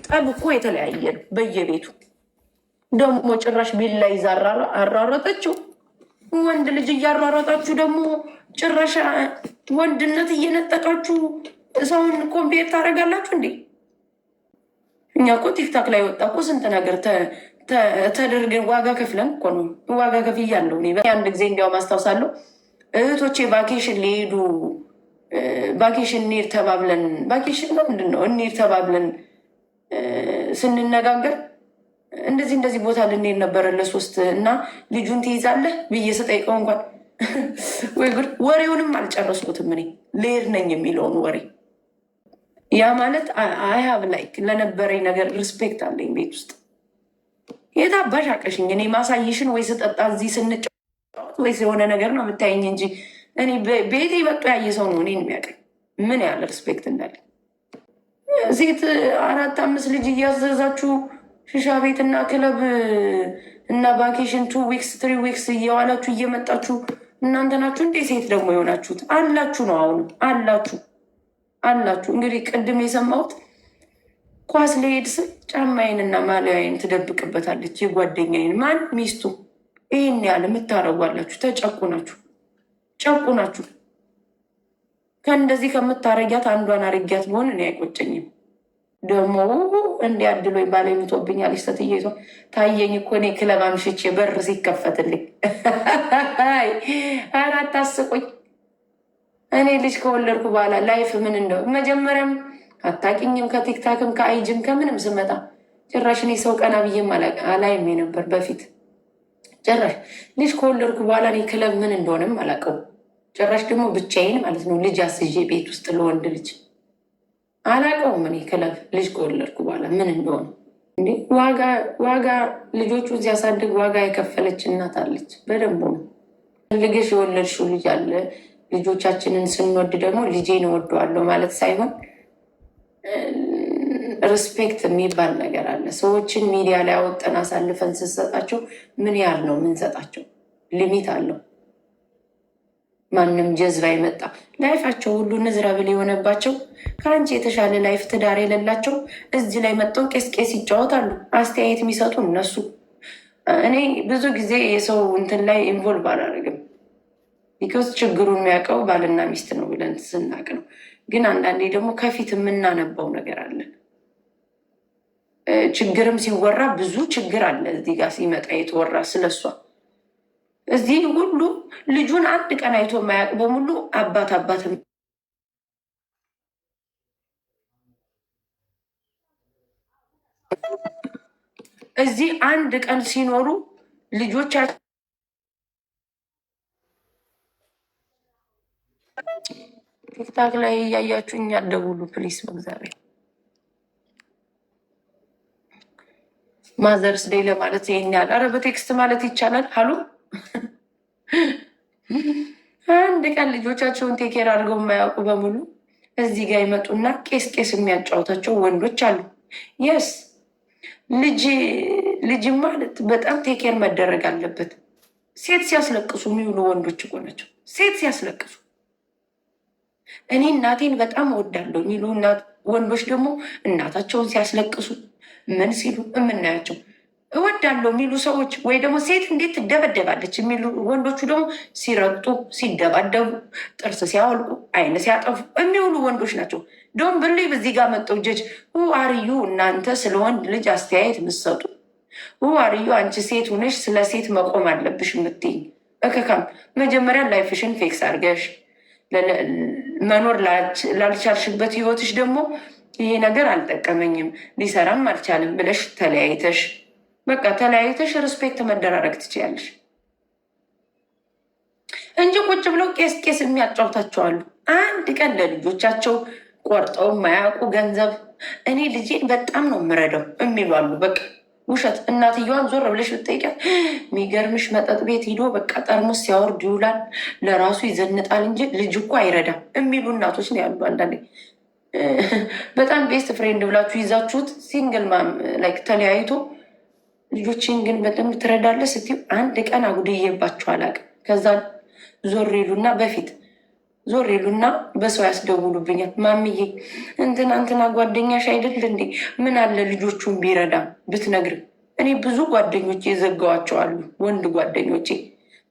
ጠብ እኮ የተለያየ ነው በየቤቱ። ደግሞ ጭራሽ ቢላ ይዛ አራረጠችው። ወንድ ልጅ እያሯሯጣችሁ ደግሞ ጭራሽ ወንድነት እየነጠቃችሁ ሰውን ኮምፔር ታደርጋላችሁ እንዴ? እኛ እኮ ቲክታክ ላይ ወጣ እኮ ስንት ነገር ተደርገን ዋጋ ከፍለን እኮ ነው። ዋጋ ከፍያለሁ እኔ አንድ ጊዜ እንዲያውም አስታውሳለሁ እህቶቼ ቫኬሽን ሊሄዱ ቫኬሽን እንሂድ ተባብለን ቫኬሽን ነው ምንድን ነው እንሂድ ተባብለን ስንነጋገር እንደዚህ ቦታ ልንሄድ ነበረ ለሶስት እና ልጁን ትይዛለህ ብዬ ስጠይቀው እንኳን ወይ ጉድ ወሬውንም አልጨረስኩትም። እኔ ልሄድ ነኝ የሚለውን ወሬ ያ ማለት አይሀብ ላይክ ለነበረኝ ነገር ሪስፔክት አለኝ። ቤት ውስጥ የታባሽ አቀሽኝ እኔ ማሳይሽን ወይ ስጠጣ እዚህ ስንጫወት ወይስ የሆነ ነገር ነው የምታየኝ እንጂ እኔ ቤቴ መጡ ያየ ሰው ነው እኔን የሚያውቀኝ ምን ያህል ሪስፔክት እንዳለ። ሴት 4-5 ልጅ እያዘዛችሁ ሽሻ ቤት እና ክለብ እና ቫኬሽን 2 ዊክስ 3 ዊክስ እየዋላችሁ እየመጣችሁ እናንተ ናችሁ እንዴ ሴት ደግሞ የሆናችሁት? አላችሁ ነው አሁኑ አላችሁ። እንግዲህ ቅድም የሰማሁት ኳስ ልሄድ ስል ጫማዬንና ማሊያዬን ትደብቅበታለች የጓደኛዬን ማን ሚስቱ። ይህን ያህል የምታረጓላችሁ ጨቁናችሁ። ከእንደዚህ ከምታረጊያት አንዷን አርጊያት በሆን እኔ አይቆጨኝም። ደግሞ እንዲያድሎኝ ባለይምቶብኛል ስተትዬቷ ታየኝ እኮ እኔ ክለብ አምሽቼ በር ሲከፈትልኝ አራት አስቆኝ። እኔ ልጅ ከወለድኩ በኋላ ላይፍ ምን እንደው መጀመሪያም አታቂኝም ከቲክታክም ከአይጅም ከምንም ስመጣ ጭራሽ እኔ ሰው ቀና ብዬም አላይም ነበር በፊት። ጭራሽ ልጅ ከወለድኩ በኋላ እኔ ክለብ ምን እንደሆነም አላውቀውም። ጭራሽ ደግሞ ብቻዬን ማለት ነው ልጅ አስዤ ቤት ውስጥ ለወንድ ልጅ አላውቀውም። እኔ ክለብ ልጅ ከወለድኩ በኋላ ምን እንደሆነ እንዴ ዋጋ ልጆቹን ሲያሳድግ ዋጋ የከፈለች እናት አለች። በደንብ ነው ልግሽ የወለድሽው ልጅ አለ። ልጆቻችንን ስንወድ ደግሞ ልጄን እወደዋለሁ ማለት ሳይሆን ሪስፔክት የሚባል ነገር አለ። ሰዎችን ሚዲያ ላይ አወጠን አሳልፈን ስንሰጣቸው ምን ያህል ነው የምንሰጣቸው? ሊሚት አለው። ማንም ጀዝባ ይመጣ ላይፋቸው ሁሉ ንዝረብል የሆነባቸው ከአንቺ የተሻለ ላይፍ ትዳር የሌላቸው እዚህ ላይ መጥተው ቄስ ይጫወታሉ። አስተያየት የሚሰጡ እነሱ። እኔ ብዙ ጊዜ የሰው እንትን ላይ ኢንቮልቭ አላደርግም። ቢኮዝ ችግሩን የሚያውቀው ባልና ሚስት ነው ብለን ስናቅ ነው። ግን አንዳንዴ ደግሞ ከፊት የምናነባው ነገር አለ። ችግርም ሲወራ ብዙ ችግር አለ እዚህ ጋር ሲመጣ የተወራ ስለሷ። እዚህ ሁሉ ልጁን አንድ ቀን አይቶ የማያውቅ በሙሉ አባት እዚህ አንድ ቀን ሲኖሩ ልጆቻቸው ቲክታክ ላይ እያያችሁ እኛ ደውሉ ፕሊስ በእግዚአብሔር። ማዘርስ ዴይ ለማለት ይሄን ያህል ኧረ በቴክስት ማለት ይቻላል። አሉ አንድ ቀን ልጆቻቸውን ቴኬር አድርገው የማያውቁ በሙሉ እዚህ ጋር ይመጡና ቄስ የሚያጫውታቸው ወንዶች አሉ። የስ ልጅ ማለት በጣም ቴኬር መደረግ አለበት። ሴት ሲያስለቅሱ የሚውሉ ወንዶች እኮ ናቸው። ሴት ሲያስለቅሱ እኔ እናቴን በጣም እወዳለሁ የሚሉ ወንዶች ደግሞ እናታቸውን ሲያስለቅሱ ምን ሲሉ የምናያቸው እወዳለሁ የሚሉ ሰዎች ወይ ደግሞ ሴት እንዴት ትደበደባለች የሚሉ ወንዶቹ ደግሞ ሲረግጡ፣ ሲደባደቡ፣ ጥርስ ሲያወልቁ፣ አይን ሲያጠፉ የሚውሉ ወንዶች ናቸው። ዶን ብሌ በዚህ ጋር መጠው ጀጅ አርዩ እናንተ ስለ ወንድ ልጅ አስተያየት የምትሰጡ አርዩ አንቺ ሴት ሆነሽ ስለ ሴት መቆም አለብሽ የምትይኝ እከካም መጀመሪያ ላይፍሽን ፌክስ አድርገሽ መኖር ላልቻልሽበት ህይወትሽ ደግሞ ይሄ ነገር አልጠቀመኝም ሊሰራም አልቻልም ብለሽ ተለያይተሽ ሪስፔክት መደራረግ ትችያለሽ እንጂ ቁጭ ብለው ቄስ የሚያጫውታቸዋሉ። አንድ ቀን ለልጆቻቸው ቆርጠው ማያውቁ ገንዘብ እኔ ልጄን በጣም ነው የምረዳው የሚሉ አሉ። በቃ ውሸት። እናትየዋን ዞር ብለሽ ብትጠይቂያት የሚገርምሽ መጠጥ ቤት ሂዶ በቃ ጠርሙስ ሲያወርድ ይውላል፣ ለራሱ ይዘንጣል እንጂ ልጅ እኮ አይረዳም የሚሉ እናቶች ነው ያሉ። አንዳንዴ በጣም ቤስት ፍሬንድ ብላችሁ ይዛችሁት ሲንግል ማም ላይክ ተለያይቶ ልጆችን ግን በደንብ ትረዳለህ ስትይው አንድ ቀን አጉድዬባችሁ አላውቅም። ከዛ ዞር ይሉና በፊት ዞር ይሉና በሰው ያስደውሉብኛል። ማምዬ እንትና ጓደኛሽ አይደል እንዴ? ምን አለ ልጆቹን ቢረዳ ብትነግር። እኔ ብዙ ጓደኞቼ የዘጋዋቸው አሉ፣ ወንድ ጓደኞቼ።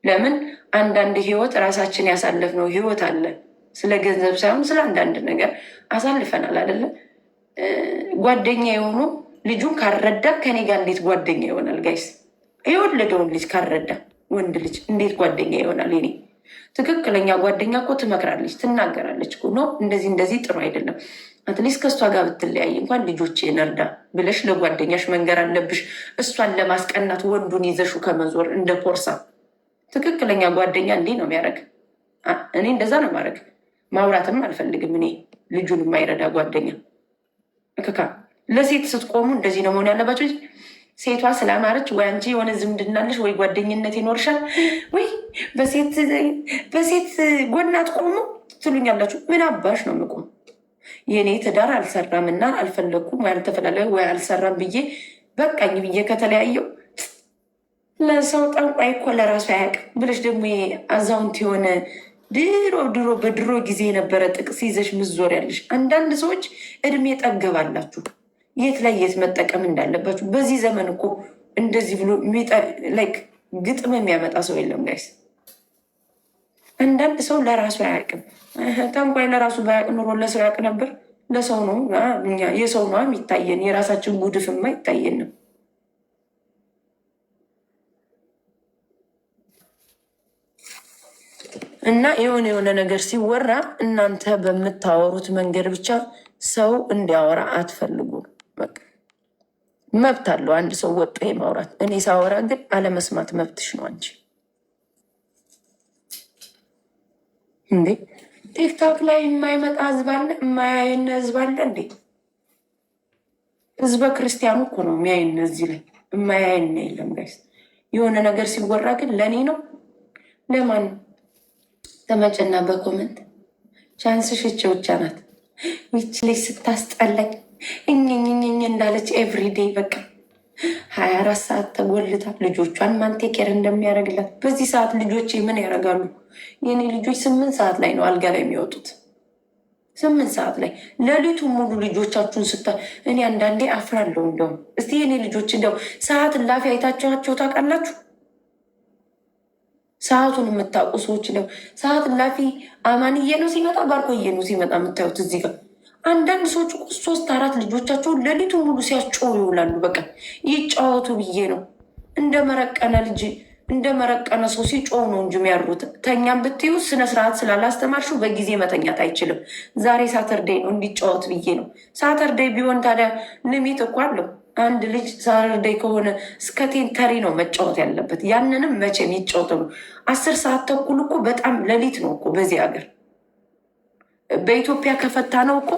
ለምን አንዳንድ ህይወት ራሳችን ያሳለፍነው ህይወት አለ። ስለ ገንዘብ ሳይሆን ስለ አንዳንድ ነገር አሳልፈናል አይደለም። ጓደኛ የሆኑ ልጁን ካረዳ ከኔ ጋር እንዴት ጓደኛ ይሆናል? ጋይስ የወለደውን ልጅ ካረዳ ወንድ ልጅ እንዴት ጓደኛ ይሆናል? ኔ ትክክለኛ ጓደኛ እኮ ትመክራለች፣ ትናገራለች እኮ ነው እንደዚህ እንደዚህ ጥሩ አይደለም፣ አትሊስት ከእሷ ጋር ብትለያይ እንኳን ልጆቼን እርዳ ብለሽ ለጓደኛሽ መንገር አለብሽ። እሷን ለማስቀናት ወንዱን ይዘሹ ከመዞር እንደ ፖርሳ። ትክክለኛ ጓደኛ እንዲህ ነው የሚያደርግ። እኔ እንደዛ ነው ማድረግ። ማውራትም አልፈልግም እኔ ልጁን የማይረዳ ጓደኛ እክካ። ለሴት ስትቆሙ እንደዚህ ነው መሆን ያለባቸው። ሴቷ ስላማረች ወይ አንቺ የሆነ ዝምድናለሽ ወይ ጓደኝነት ይኖርሻል ወይ በሴት ጎናት ቆሙ ትሉኛላችሁ። ምን አባሽ ነው የምቆም? የእኔ ትዳር አልሰራም እና አልፈለግኩም ወይ አልተፈላለ ወይ አልሰራም ብዬ በቃኝ ብዬ ከተለያየው ለሰው ጠንቋይ እኮ ለራሱ አያውቅም ብለሽ ደግሞ አዛውንት የሆነ ድሮ በድሮ ጊዜ የነበረ ጥቅስ ይዘሽ ምዞር ያለሽ አንዳንድ ሰዎች እድሜ ጠገባላችሁ። የት ላይ የት መጠቀም እንዳለባችሁ በዚህ ዘመን እኮ እንደዚህ ብሎ ግጥም የሚያመጣ ሰው የለም ጋይስ። አንዳንድ ሰው ለራሱ አያውቅም። ጠንቋይ ለራሱ ባያውቅ ኑሮ ለሰው ያውቅ ነበር። ለሰው ነው እኛ የሰው ነው የሚታየን፣ የራሳችን ጉድፍማ ይታየንም። እና የሆነ ነገር ሲወራ እናንተ በምታወሩት መንገድ ብቻ ሰው እንዲያወራ አትፈልጉም። መብት አለው አንድ ሰው ወጥቶ ማውራት። እኔ ሳወራ ግን አለመስማት መብትሽ ነው። አንቺ እንዴ ቲክቶክ ላይ የማይመጣ ህዝብ አለ? የማያየን ህዝብ አለ እንዴ? ህዝበ ክርስቲያኑ እኮ ነው የሚያየን። እዚህ ላይ የማያየን የለም ጋይስ። የሆነ ነገር ሲወራ ግን ለእኔ ነው ለማን ነው? ተመጭና በኮመንት ቻንስሽ እች ብቻ ናት። ይች ልጅ ስታስጠላኝ እኝኝኝኝ እንዳለች ኤቭሪዴይ በቃ 24 ሰዓት ተጎልታ ልጆቿን ማንቴኬር እንደሚያደርግላት። በዚህ ሰዓት ልጆቼ ምን ያደርጋሉ? የኔ ልጆች 8 ሰዓት ላይ ነው አልጋ ላይ የሚወጡት። 8 ሰዓት ላይ ሌሊቱ ሙሉ ልጆቻችሁን ስታ እኔ አንዳንዴ አፍራለሁ። እንደውም እስቲ የኔ ልጆች እንደው ሰዓት እላፊ አይታችኋቸው ታውቃላችሁ? ሰዓቱን የምታውቁ ሰዎች ነው። ሰዓት እላፊ አማንዬ ነው ሲመጣ ባርኮዬ ነው ሲመጣ የምታዩት እዚህ ጋር። አንዳንድ ሰዎች 3-4 ልጆቻቸውን ሌሊቱ ሙሉ ሲያስጮው ይውላሉ። በቃ ይጫወቱ ብዬ ነው። እንደመረቀነ ልጅ እንደመረቀነ ሰው ሲጮው ነው እንጂ የሚያሩት። ተኛም ብትዩ ስነስርዓት ስላላስተማርሽው በጊዜ መተኛት አይችልም። ዛሬ ሳተርዴይ ነው እንዲጫወት ብዬ ነው። ሳተርዴይ ቢሆን ታዲያ ሊሚት እኮ አለው። አንድ ልጅ ሳተርዴይ ከሆነ እስከ ቴንተሪ ነው መጫወት ያለበት። ያንንም መቼ የሚጫወት ነው? 10 ሰዓት ተኩል እኮ በጣም ሌሊት ነው እኮ በዚህ ሀገር። በኢትዮጵያ ከፈታ ነው እኮ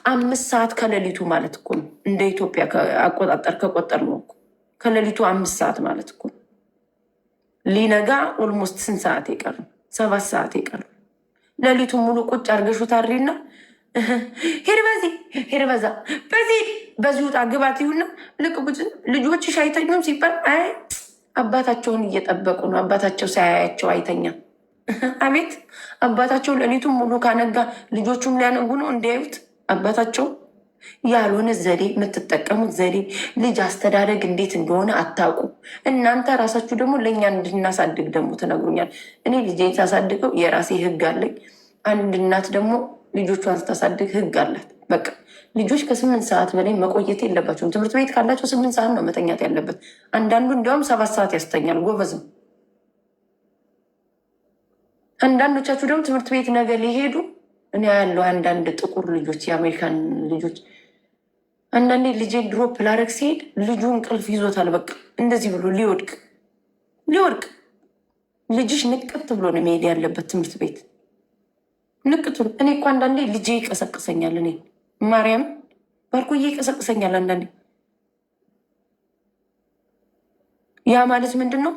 5 ሰዓት ከሌሊቱ ማለት እኮ ነው። እንደ ኢትዮጵያ አቆጣጠር ከቆጠር ነው እኮ ከሌሊቱ 5 ሰዓት ማለት እኮ ነው። ሊነጋ ኦልሞስት ስንት ሰዓት የቀሩ? 7 ሰዓት የቀሩ። ሌሊቱን ሙሉ ቁጭ አርገሹ ታሪና ሄድ በዚህ ሄድ በዛ በዚህ ውጣ ግባት ይሁና ልቅ ልጆችሽ አይተኙም ሲባል አይ አባታቸውን እየጠበቁ ነው። አባታቸው ሳያያቸው አይተኛም። አቤት አባታቸው ሌሊቱን ሙሉ ካነጋ ልጆቹም ሊያነጉ ነው እንዲያዩት አባታቸው። ያልሆነ ዘዴ የምትጠቀሙት ዘዴ ልጅ አስተዳደግ እንዴት እንደሆነ አታውቁ። እናንተ ራሳችሁ ደግሞ ለእኛ እንድናሳድግ ደግሞ ትነግሩኛል። እኔ ልጄን ሳሳድገው የራሴ ህግ አለኝ። አንድ እናት ደግሞ ልጆቿን ስታሳድግ ህግ አላት። በቃ ልጆች ከ8 ሰዓት በላይ መቆየት የለባቸውም። ትምህርት ቤት ካላቸው 8 ሰዓት ነው መተኛት ያለበት። አንዳንዱ እንዲያውም 7 ሰዓት ያስተኛል። ጎበዝም። አንዳንዶቻችሁ ደግሞ ትምህርት ቤት ነገ ሊሄዱ እኔ ያለው አንዳንድ ጥቁር ልጆች የአሜሪካን ልጆች አንዳንዴ ልጄ ድሮፕ ላረግ ሲሄድ ልጁ እንቅልፍ ይዞታል። በቃ እንደዚህ ብሎ ሊወድቅ ልጅሽ ንቅት ብሎ ነው መሄድ ያለበት ትምህርት ቤት ንቅቱ። እኔ እኮ አንዳንዴ ልጄ ይቀሰቅሰኛል። እኔ ማርያም ባርኮዬ ይቀሰቅሰኛል አንዳንዴ። ያ ማለት ምንድን ነው?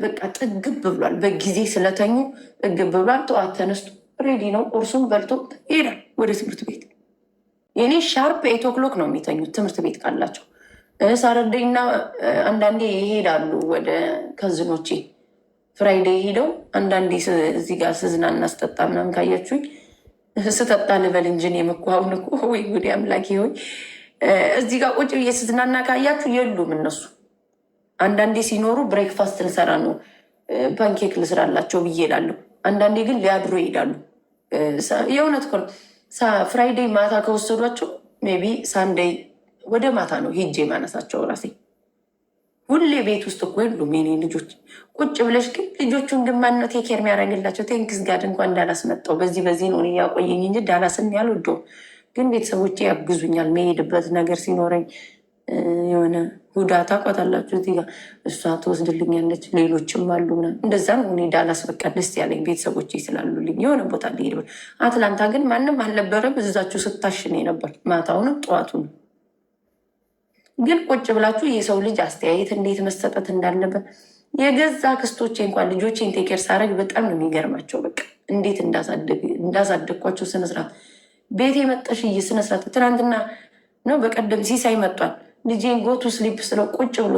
በቃ ጥግብ ብሏል። በጊዜ ስለተኙ ጥግብ ብሏል። ጠዋት ተነስቶ ሬዲ ነው፣ ቁርሱን በልቶ ይሄዳል ወደ ትምህርት ቤት። የኔ ሻርፕ 8 ኦክሎክ ነው የሚተኙት ትምህርት ቤት ካላቸው። ሳተርዴይ እና አንዳንዴ ይሄዳሉ ወደ ከዝኖቼ ፍራይዴ ሄደው አንዳንዴ እዚህ ጋር ስዝናና ስጠጣ ምናምን ካያችሁኝ ስጠጣ ልበል እንጂ እኔም እኮ አሁን እኮ ወይ ጉዴ አምላኬ ሆይ እዚህ ጋር ቁጭ ብዬ ስዝናና ካያችሁ የሉም እነሱ። አንዳንዴ ሲኖሩ ብሬክፋስት ልሰራ ነው ፓንኬክ ልስራላቸው ብዬ እላለሁ። አንዳንዴ ግን ሊያድሩ ይሄዳሉ። የእውነት እኮ ነው። ፍራይዴይ ማታ ከወሰዷቸው ሜይ ቢ ሳንዴይ ወደ ማታ ነው ሄጄ ማነሳቸው ራሴ። ሁሌ ቤት ውስጥ እኮ የሉም የኔ ልጆች። ቁጭ ብለሽ ግን ልጆቹን ግን ማነው ቴክ ኬር የሚያደርግላቸው? ቴንክስ ጋድ እንኳን እንዳላስ መጣሁ። በዚህ ነው ያቆየኝ እንጂ ዳላስን ያልወደውም። ግን ቤተሰቦቼ ያግዙኛል። መሄድበት ነገር ሲኖረኝ የሆነ ሁዳ ታውቋታላችሁ፣ እዚህ ጋር እሷ ትወስድልኛለች። ሌሎችም አሉ እንደዛ ነው። እኔ ዳላስ በቃ ደስ ያለኝ ቤተሰቦቼ ስላሉልኝ የሆነ ቦታ ሊሄድ። አትላንታ ግን ማንም አልነበረም። እዛችሁ ስታሽኔ ነበር ማታውንም ጠዋቱንም። ግን ቁጭ ብላችሁ የሰው ልጅ አስተያየት እንዴት መሰጠት እንዳለበት የገዛ ክስቶቼ እንኳን ልጆቼን ቴኬር ሳረግ በጣም ነው የሚገርማቸው። በቃ እንዴት እንዳሳደግኳቸው ስነስርዓት ቤት የመጠሽ ስነስርዓት። ትናንትና ነው በቀደም ሲሳይ መጧል። ልጄን ጎቱ ስሊፕ ስለው ቁጭ ብሎ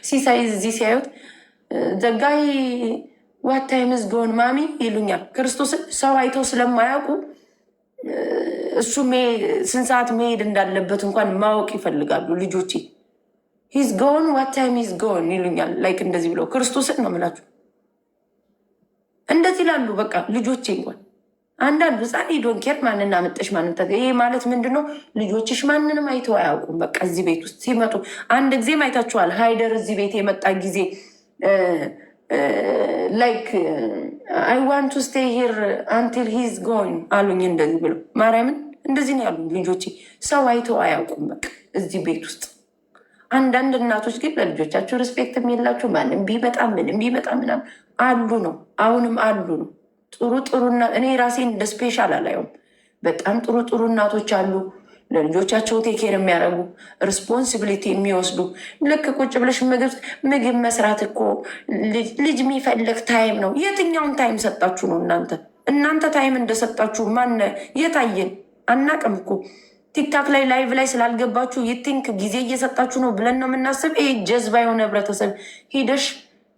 ሲሳይ እዚህ ሲያዩት ዘጋይ ዋታይምዝ ጎን ማሚ ይሉኛል። ክርስቶስን ሰው አይተው ስለማያውቁ እሱ ስንት ሰዓት መሄድ እንዳለበት እንኳን ማወቅ ይፈልጋሉ ልጆቼ። ሂዝ ጎን ዋት ታይም ሂዝ ጎን ይሉኛል። ላይክ እንደዚህ ብለው ክርስቶስን ነው የምላችሁ። እንደዚህ ላሉ በቃ ልጆቼ እንኳን አንዳንድ ህፃን ዶን ኬር ማንና መጠሽ ማንታ። ይሄ ማለት ምንድነው? ልጆችሽ ማንንም አይተው አያውቁም። በቃ እዚህ ቤት ውስጥ ሲመጡ አንድ ጊዜም አይታችኋል። ሃይደር እዚህ ቤት የመጣ ጊዜ ላይክ አይ ዋንት ቱ ስቴይ ሂር አንቲል ሂዝ ጎን አሉኝ። እንደዚህ ብለው ማርያምን እንደዚህ ነው ያሉ ልጆቼ። ሰው አይተው አያውቁም በቃ እዚህ ቤት ውስጥ። አንዳንድ እናቶች ግን ለልጆቻቸው ሪስፔክትም የላቸው። ማንም ቢመጣ ምንም ቢመጣ ምናምን አሉ ነው፣ አሁንም አሉ ነው። ጥሩና እኔ ራሴን እንደ ስፔሻል አላየውም። በጣም ጥሩ እናቶች አሉ፣ ለልጆቻቸው ቴኬር የሚያደርጉ ሪስፖንሲቢሊቲ የሚወስዱ። ልክ ቁጭ ብለሽ ምግብ መስራት እኮ ልጅ የሚፈልግ ታይም ነው። የትኛውን ታይም ሰጣችሁ ነው እናንተ ታይም እንደሰጣችሁ ማነ የታየን? አናቅም እኮ ቲክታክ ላይ ላይቭ ላይ ስላልገባችሁ የቲንክ ጊዜ እየሰጣችሁ ነው ብለን ነው የምናስብ። ይሄ ጀዝባ የሆነ ህብረተሰብ ሂደሽ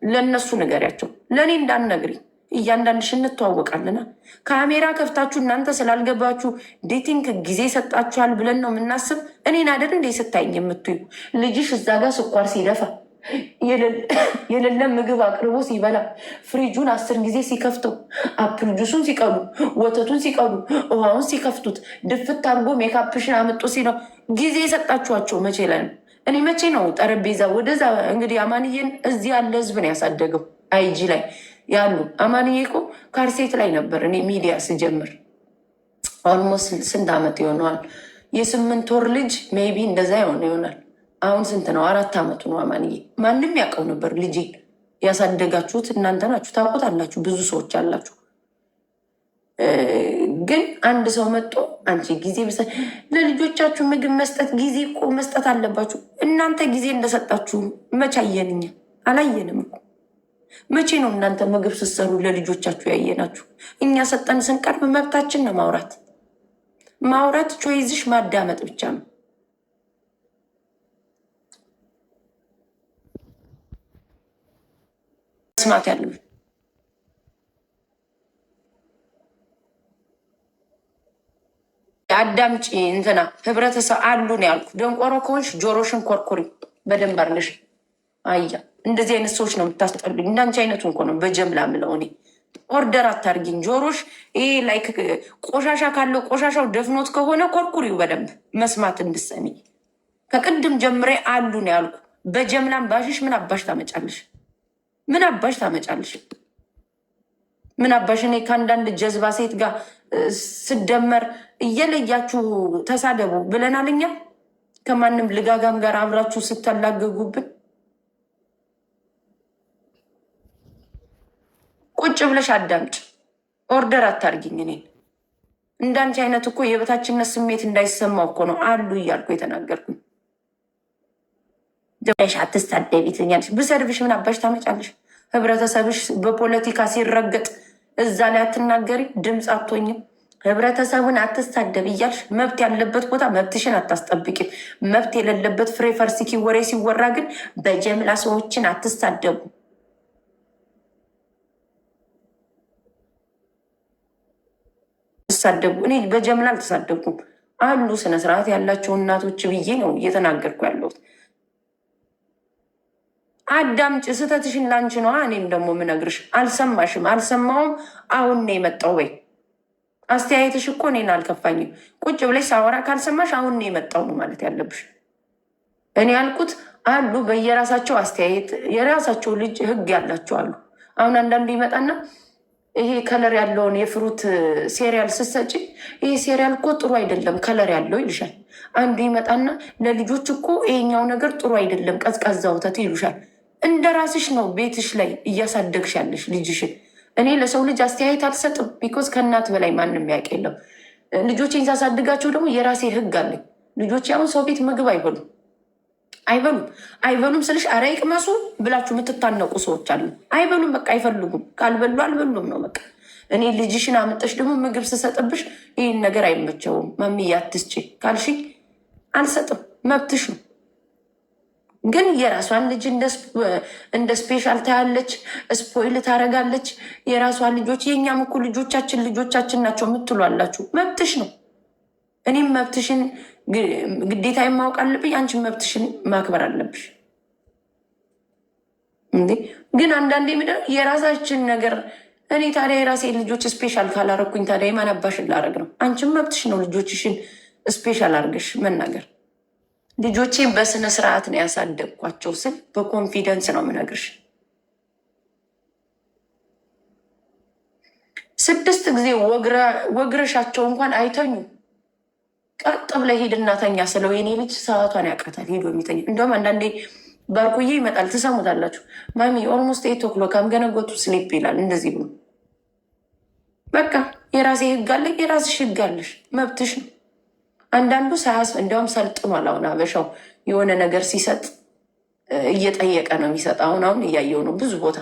ለእነሱ ንገሪያቸው፣ ለእኔ እንዳትነግሪ። እያንዳንድሽ እንተዋወቃለና ካሜራ ከፍታችሁ እናንተ ስላልገባችሁ ዴቲንግ ጊዜ ሰጣችኋል ብለን ነው የምናስብ። እኔን አይደል እንደ ስታይኝ የምትዩ ልጅሽ እዛ ጋር ስኳር ሲደፋ የሌለ ምግብ አቅርቦ ሲበላ ፍሪጁን 10 ጊዜ ሲከፍተው አፕል ጁሱን ሲቀዱ ወተቱን ሲቀዱ ውሃውን ሲከፍቱት ድፍት አድርጎ ሜካፕሽን አመጡ ሲለው ጊዜ የሰጣችኋቸው መቼ ላይ ነው? እኔ መቼ ነው ጠረጴዛ ወደዛ? እንግዲህ አማንዬን እዚህ ያለ ህዝብ ነው ያሳደገው። አይጂ ላይ ያሉ አማንዬ እኮ ካርሴት ላይ ነበር እኔ ሚዲያ ስጀምር። ኦልሞስት ስንት ዓመት ይሆነዋል? የ8 ወር ልጅ ሜይ ቢ እንደዛ ይሆናል። አሁን ስንት ነው? 4 ዓመቱ ነው አማንዬ። ማንም ያውቀው ነበር። ልጄ ያሳደጋችሁት እናንተ ናችሁ፣ ታውቁታላችሁ። ብዙ ሰዎች አላችሁ። ግን አንድ ሰው መጥቶ አንቺ ጊዜ ለልጆቻችሁ ምግብ መስጠት ጊዜ እኮ መስጠት አለባችሁ። እናንተ ጊዜ እንደሰጣችሁ መቼ አየንኛ? አላየንም እኮ። መቼ ነው እናንተ ምግብ ስትሰሩ ለልጆቻችሁ ያየናችሁ? እኛ ሰጠን ስንቀርብ መብታችን ነው ማውራት ቾይዝሽ ማዳመጥ ብቻ ነው። መስማት ያለብን አዳምጪ። እንትና ህብረተሰብ አሉ ነው ያልኩ። ደንቆሮ ከሆንሽ ጆሮሽን ኮርኮሪ በደንብ አድርገሽ። አያ እንደዚህ አይነት ሰዎች ነው የምታስጠሉኝ። እንዳንቺ አይነቱ እንኮ ነው በጀምላ ምለው። እኔ ኦርደር አታርጊኝ። ጆሮሽ ይሄ ላይክ ቆሻሻ ካለው ቆሻሻው ደፍኖት ከሆነ ኮርኩሪው በደንብ መስማት እንድሰሚ። ከቅድም ጀምሬ አሉ ነው ያልኩ። በጀምላም ባሽሽ ምን አባሽ ታመጫለሽ? ምን አባሽ ታመጫለሽ? ምን አባሽ? እኔ ከአንዳንድ ጀዝባ ሴት ጋር ስደመር እየለያችሁ ተሳደቡ ብለናል እኛ። ከማንም ልጋጋም ጋር አብራችሁ ስተላገጉብን ቁጭ ብለሽ አዳምጭ። ኦርደር አታርጊኝ እኔን። እንዳንቺ አይነት እኮ የበታችነት ስሜት እንዳይሰማው እኮ ነው አሉ እያልኩ የተናገርኩኝ። ደሽ አትስታደቢ ትኛለሽ። ብሰድብሽ ምን አባሽ ታመጫለሽ? ህብረተሰብሽ በፖለቲካ ሲረገጥ እዛ ላይ አትናገሪ፣ ድምፅ አትሆኝም። ህብረተሰቡን አትሳደብ እያልሽ መብት ያለበት ቦታ መብትሽን አታስጠብቂም። መብት የሌለበት ፍሬ ፈርሲኪ ወሬ ሲወራ ግን በጀምላ ሰዎችን አትሳደቡ። ስትሳደቡ። እኔ በጀምላ አልተሳደብኩም አሉ ስነስርዓት ያላቸው እናቶች ብዬ ነው እየተናገርኩ ያለሁት። አዳምጭ፣ ስህተትሽን ላንቺ ነዋ። እኔም ደግሞ ምነግርሽ አልሰማሽም፣ አልሰማውም። አሁን ነው የመጣው ወይ አስተያየትሽ እኮ እኔን አልከፋኝም። ቁጭ ብለሽ ሳወራ ካልሰማሽ አሁን ነው የመጣው ነው ማለት ያለብሽ። እኔ ያልኩት አሉ በየራሳቸው አስተያየት የራሳቸው ልጅ ህግ ያላቸው አሉ። አሁን አንዳንዱ ይመጣና ይሄ ከለር ያለውን የፍሩት ሴሪያል ስትሰጪ ይሄ ሴሪያል እኮ ጥሩ አይደለም ከለር ያለው ይልሻል። አንዱ ይመጣና ለልጆች እኮ ይሄኛው ነገር ጥሩ አይደለም ቀዝቃዛ ወተት ይሉሻል። እንደ ራስሽ ነው ቤትሽ ላይ እያሳደግሽ ያለሽ ልጅሽን። እኔ ለሰው ልጅ አስተያየት አልሰጥም፣ ቢኮዝ ከእናት በላይ ማንም ያውቅ የለም። ልጆቼን ሳሳድጋቸው ደግሞ የራሴ ህግ አለኝ። ልጆቼ አሁን ሰው ቤት ምግብ አይበሉም ስልሽ ኧረ ይቅመሱ ብላችሁ የምትታነቁ ሰዎች አሉ። አይበሉም፣ በቃ አይፈልጉም። ካልበሉ አልበሉም ነው በቃ። እኔ ልጅሽን አምጠሽ ደግሞ ምግብ ስሰጥብሽ ይህን ነገር አይመቸውም ማሚዬ አትስጪ ካልሽኝ አልሰጥም፣ መብትሽ ነው። ግን የራሷን ልጅ እንደ ስፔሻል ታያለች፣ ስፖይል ታደርጋለች። የራሷን ልጆች የእኛም እኮ ልጆቻችን ናቸው የምትሉ አላችሁ። መብትሽ ነው። እኔም መብትሽን ግዴታ ማወቅ አለብኝ፣ አንቺን መብትሽን ማክበር አለብሽ። እንዴ ግን አንዳንዴ ምንድነው የራሳችን ነገር። እኔ ታዲያ የራሴ ልጆች ስፔሻል ካላረኩኝ ታዲያ የማናባሽን ላረግ ነው? አንቺን መብትሽ ነው ልጆችሽን ስፔሻል አድርገሽ መናገር። ልጆቼን በስነ ስርዓት ነው ያሳደግኳቸው ስል በኮንፊደንስ ነው የምነግርሽ። 6 ጊዜ ወግረሻቸው እንኳን አይተኙ። ቀጥ ብለህ ሂድና ተኛ ስለው የኔ ልጅ ሰዓቷን ያውቃታል ሄዶ የሚተኛ። እንደውም አንዳንዴ ባርኩዬ ይመጣል፣ ትሰሙታላችሁ። ማሚ ኦልሞስት 8 o'clock አምገነጎቱ ስሊፕ ይላል። እንደዚህ ብሎ በቃ የራሴ ህግ አለ፣ የራስሽ ህግ አለሽ፣ መብትሽ ነው። አንዳንዱ እንዲያውም ሰልጥኗል። አሁን አበሻው የሆነ ነገር ሲሰጥ እየጠየቀ ነው የሚሰጥ። አሁን እያየው ነው ብዙ ቦታ።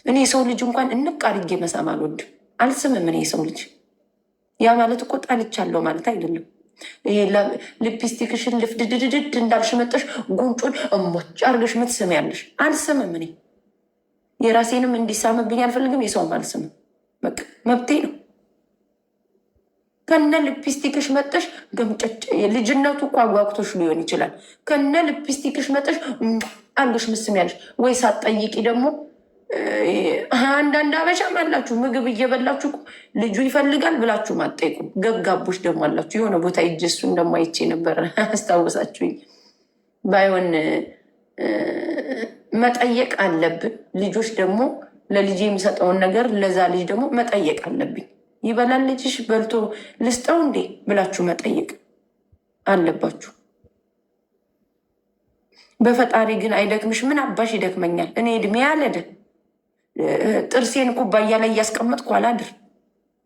እኔ የሰው ልጅ እንኳን እንቅ አድርጌ መሳም አልወድም፣ አልስምም። እኔ የሰው ልጅ ያ ማለት እኮ ጣልቻለሁ ማለት አይደለም። ይሄ ሊፕስቲክሽን ልፍድድድድ እንዳልሽ መጠሽ ጉንጩን እሞጭ አርገሽ ምትስም ያለሽ አልስምም። እኔ የራሴንም እንዲሳምብኝ አልፈልግም፣ የሰውም አልስምም። በቃ መብቴ ነው። ከነ ሊፕስቲክሽ መጠሽ ገምጨጭ ልጅነቱ እኮ አጓጉቶሽ ሊሆን ይችላል። ከነ ሊፕስቲክሽ መጠሽ አርገሽ ምስም ያለሽ ወይ ሳትጠይቂ ደግሞ አንዳንድ አበሻም አላችሁ ምግብ እየበላችሁ ልጁ ይፈልጋል ብላችሁ ማጠይቁ ገጋቦች ደግሞ አላችሁ። የሆነ ቦታ እጅ እሱ እንደማይቼ ነበር አስታወሳችሁኝ። ባይሆን መጠየቅ አለብን። ልጆች ደግሞ ለልጅ የሚሰጠውን ነገር ለዛ ልጅ ደግሞ መጠየቅ አለብኝ። ይበላል ልጅሽ በልቶ ልስጠው እንዴ ብላችሁ መጠየቅ አለባችሁ። በፈጣሪ ግን አይደክምሽ? ምን አባሽ ይደክመኛል? እኔ እድሜ ያለደ ጥርሴን ኩባያ ላይ እያስቀመጥኩ አላድር።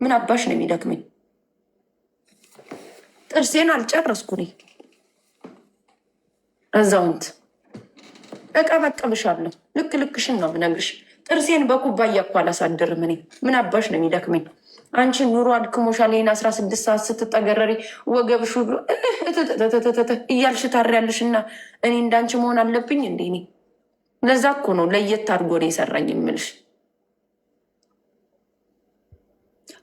ምን አባሽ ነው የሚደክመኝ? ጥርሴን አልጨረስኩ እኔ አዛውንት እቀበቅብሻለሁ። ልክ ልክሽን ነው ብነግርሽ። ጥርሴን በኩባያ እኮ አላሳድርም እኔ። ምን አባሽ ነው የሚደክመኝ? አንቺ ኑሮ አድክሞሻል። ይሄን 16 ሰዓት ስትጠገረሪ ወገብሽ እያልሽ ታሪያለሽ እና እኔ እንዳንቺ መሆን አለብኝ እንዴ? እኔ ለዛ እኮ ነው ለየት አድርጎ ነው የሰራኝ የምልሽ።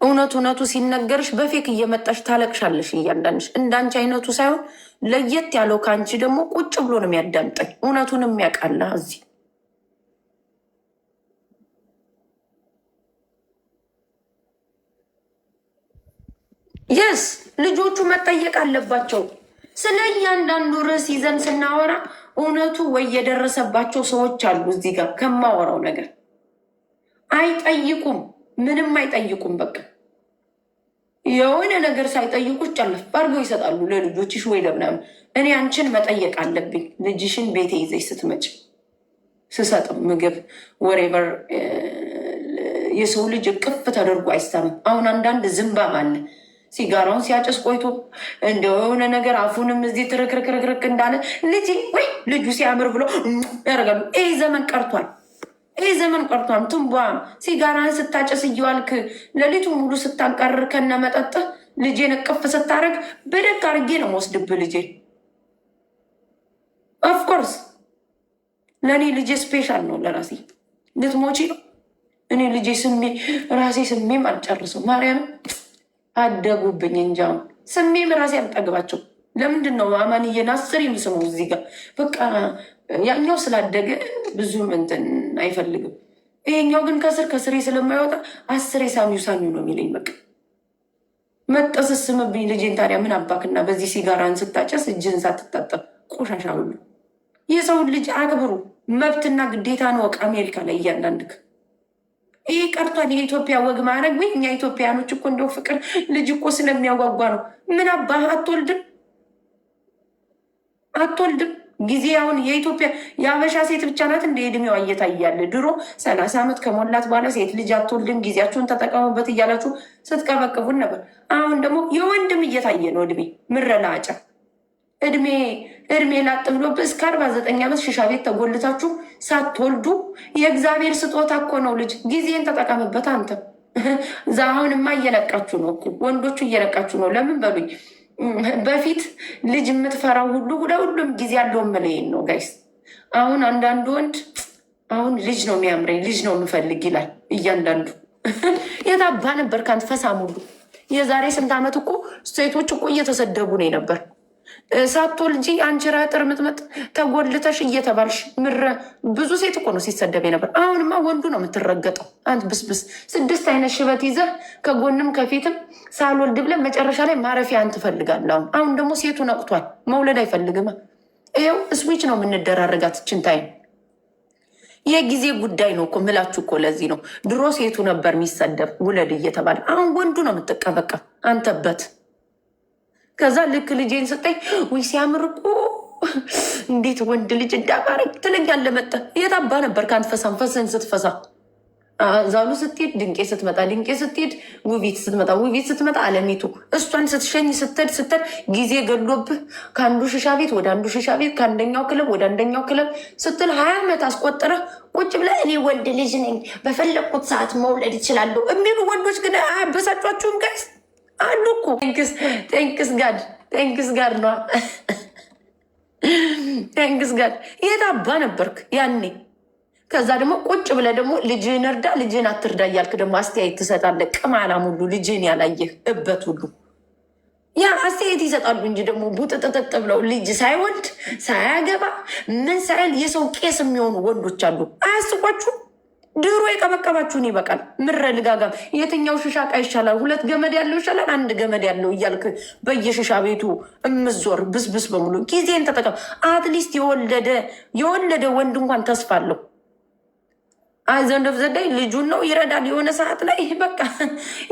እውነቱ ሲነገርሽ በፌክ እየመጣሽ ታለቅሻለሽ እያንዳንድሽ። እንዳንቺ አይነቱ ሳይሆን ለየት ያለው ከአንቺ ደግሞ ቁጭ ብሎ ነው የሚያዳምጠኝ። እውነቱን የሚያውቃላ እዚህ የስ ልጆቹ መጠየቅ አለባቸው። ስለ እያንዳንዱ ርዕስ ይዘን ስናወራ እውነቱ ወይ የደረሰባቸው ሰዎች አሉ። እዚህ ጋር ከማወራው ነገር አይጠይቁም፣ ምንም አይጠይቁም። በቃ የሆነ ነገር ሳይጠይቁ ጨለፍ አድርገው ይሰጣሉ ለልጆችሽ ወይ ለምናምን። እኔ አንቺን መጠየቅ አለብኝ። ልጅሽን ቤቴ ይዘሽ ስትመጭ ስሰጥም ምግብ ወሬቨር የሰው ልጅ እቅፍ ተደርጎ አይሰማም። አሁን አንዳንድ ዝምባም አለ ሲጋራውን ሲያጨስ ቆይቶ እንደሆነ ነገር አፉንም እዚህ ትርክርክርክርክ እንዳለ ልጅ ወይ ልጁ ሲያምር ብሎ ያደርጋሉ። ይህ ዘመን ቀርቷል። ይህ ዘመን ቀርቷል። ትንቧም ሲጋራን ስታጨስ እየዋልክ ሌሊቱ ሙሉ ስታንቀርር ከነመጠጥህ ልጄን እቅፍ ስታደርግ በደግ አድርጌ ነው የምወስድብህ ልጄን። ኦፍኮርስ ለእኔ ልጄ ስፔሻል ነው። ለራሴ ልትሞቺ ነው። እኔ ልጄ ስሜ ራሴ ስሜም አልጨርሰው ማርያምን አደጉብኝ እንጃም ስሜም ራሴ አልጠግባቸው። ለምንድን ነው አማንዬን አስር የሚስሙ እዚህ ጋር? በቃ ያኛው ስላደገ ብዙም እንትን አይፈልግም። ይሄኛው ግን ከስር ከስሬ ስለማይወጣ አስሬ ሳሚው ሳሚው ነው የሚለኝ። በቃ መጠስስምብኝ ልጄን። ታዲያ ምን አባክና በዚህ ሲጋራን ስታጨስ እጅን ሳትታጠብ ቆሻሻ ሁሉ። የሰውን ልጅ አክብሩ። መብትና ግዴታ ነው። ወቅ አሜሪካ ላይ እያንዳንድክ ይህ ቀርቷል። የኢትዮጵያ ወግ ማድረግ ወይ እኛ ኢትዮጵያኖች እኮ እንደው ፍቅር ልጅ እኮ ስለሚያጓጓ ነው። ምን አባህ አትወልድም ጊዜ አሁን የኢትዮጵያ የአበሻ ሴት ብቻ ናት እንደ እድሜዋ እየታያለ። ድሮ 30 ዓመት ከሞላት በኋላ ሴት ልጅ አትወልድም ጊዜያችሁን ተጠቀሙበት እያላችሁ ስትቀበቅቡን ነበር። አሁን ደግሞ የወንድም እየታየ ነው እድሜ ምረላጫ እድሜ ላጥ ብሎብህ እስከ 49 ዓመት ሽሻ ቤት ተጎልታችሁ ሳትወልዱ የእግዚአብሔር ስጦታ እኮ ነው። ልጅ ጊዜን ተጠቀምበት አንተ። አሁንማ እየነቃችሁ ነው እኮ ወንዶቹ እየነቃችሁ ነው። ለምን በሉኝ። በፊት ልጅ የምትፈራው ሁሉ ሁሉም ጊዜ ያለው መለየን ነው ጋይስ። አሁን አንዳንዱ ወንድ አሁን ልጅ ነው የሚያምረኝ ልጅ ነው የምፈልግ ይላል። እያንዳንዱ የታባ ነበር ከአንተ ፈሳም ሁሉ የዛሬ ስንት ዓመት እኮ ሴቶች እኮ እየተሰደቡ ነው ነበር። ሳትወልጂ አንቺ ራጥር ምጥምጥ ተጎልተሽ እየተባልሽ ብዙ ሴት እኮ ነው ሲሰደብ ነበር። አሁንማ ወንዱ ነው የምትረገጠው። አንተ ብስብስ 6 አይነት ሽበት ይዘህ ከጎንም ከፊትም ሳልወልድ ብለህ መጨረሻ ላይ ማረፊያን ትፈልጋለህ። አሁን ደግሞ ሴቱ ነቅቷል። መውለድ አይፈልግም። ይኸው ስዊች ነው የምንደራረጋት ችንታይም የጊዜ ጉዳይ ነው እኮ ምላችሁ እኮ። ለዚህ ነው ድሮ ሴቱ ነበር የሚሰደብ ውለድ እየተባለ፣ አሁን ወንዱ ነው የምትቀበቀብ አንተበት። ከዛ ልክ ልጄን ስጠኝ ወይ ሲያምር እኮ እንዴት ወንድ ልጅ እንዳማረኝ ትለኛለህ። መጠ የታባ ነበር ከአንተ ፈሳም ፈስህን ስትፈሳ ዛሉ ስትሄድ ድንቄ ስትመጣ ድንቄ ስትሄድ ውቢት ስትመጣ ውቢት ስትመጣ አለሚቱ እሷን ስትሸኝ ስትሄድ ጊዜ ገሎብህ ከአንዱ ሽሻ ቤት ወደ አንዱ ሽሻ ቤት ከአንደኛው ክለብ ወደ አንደኛው ክለብ ስትል 20 ዓመት አስቆጥረህ ቁጭ ብለህ እኔ ወንድ ልጅ ነኝ በፈለግኩት ሰዓት መውለድ ይችላለሁ የሚሉ ወንዶች ግን አያበሳጫችሁም ጋይስ? አሉ እኮ ቴንክስ ጋድ ነው። ቴንክስ ጋድ የት አባ ነበርክ ያኔ? ከዛ ደግሞ ቁጭ ብለህ ደግሞ ልጅህን እርዳ ልጅህን አትርዳ እያልክ ደግሞ አስተያየት ትሰጣለህ። ቅማላም ሁሉ ልጅህን ያላየህ እበት ሁሉ ያ አስተያየት ይሰጣሉ እንጂ ደግሞ ቡጥጥጥጥ ብለው ልጅ ሳይወልድ ሳያገባ ምን ሳይል የሰው ቄስ የሚሆኑ ወንዶች አሉ። አያስቋችሁ? ድሮ የቀበቀባችሁን ይበቃል። ምረ ልጋጋም የትኛው ሽሻ ቃ ይሻላል? 2 ገመድ ያለው ይሻላል 1 ገመድ ያለው እያልክ በየሽሻ ቤቱ እምዞር ብስብስ በሙሉ ጊዜን ተጠቀም። አትሊስት የወለደ ወንድ እንኳን ተስፋ አለው። ዘንደፍ ዘዳይ ልጁን ነው ይረዳል የሆነ ሰዓት ላይ በቃ።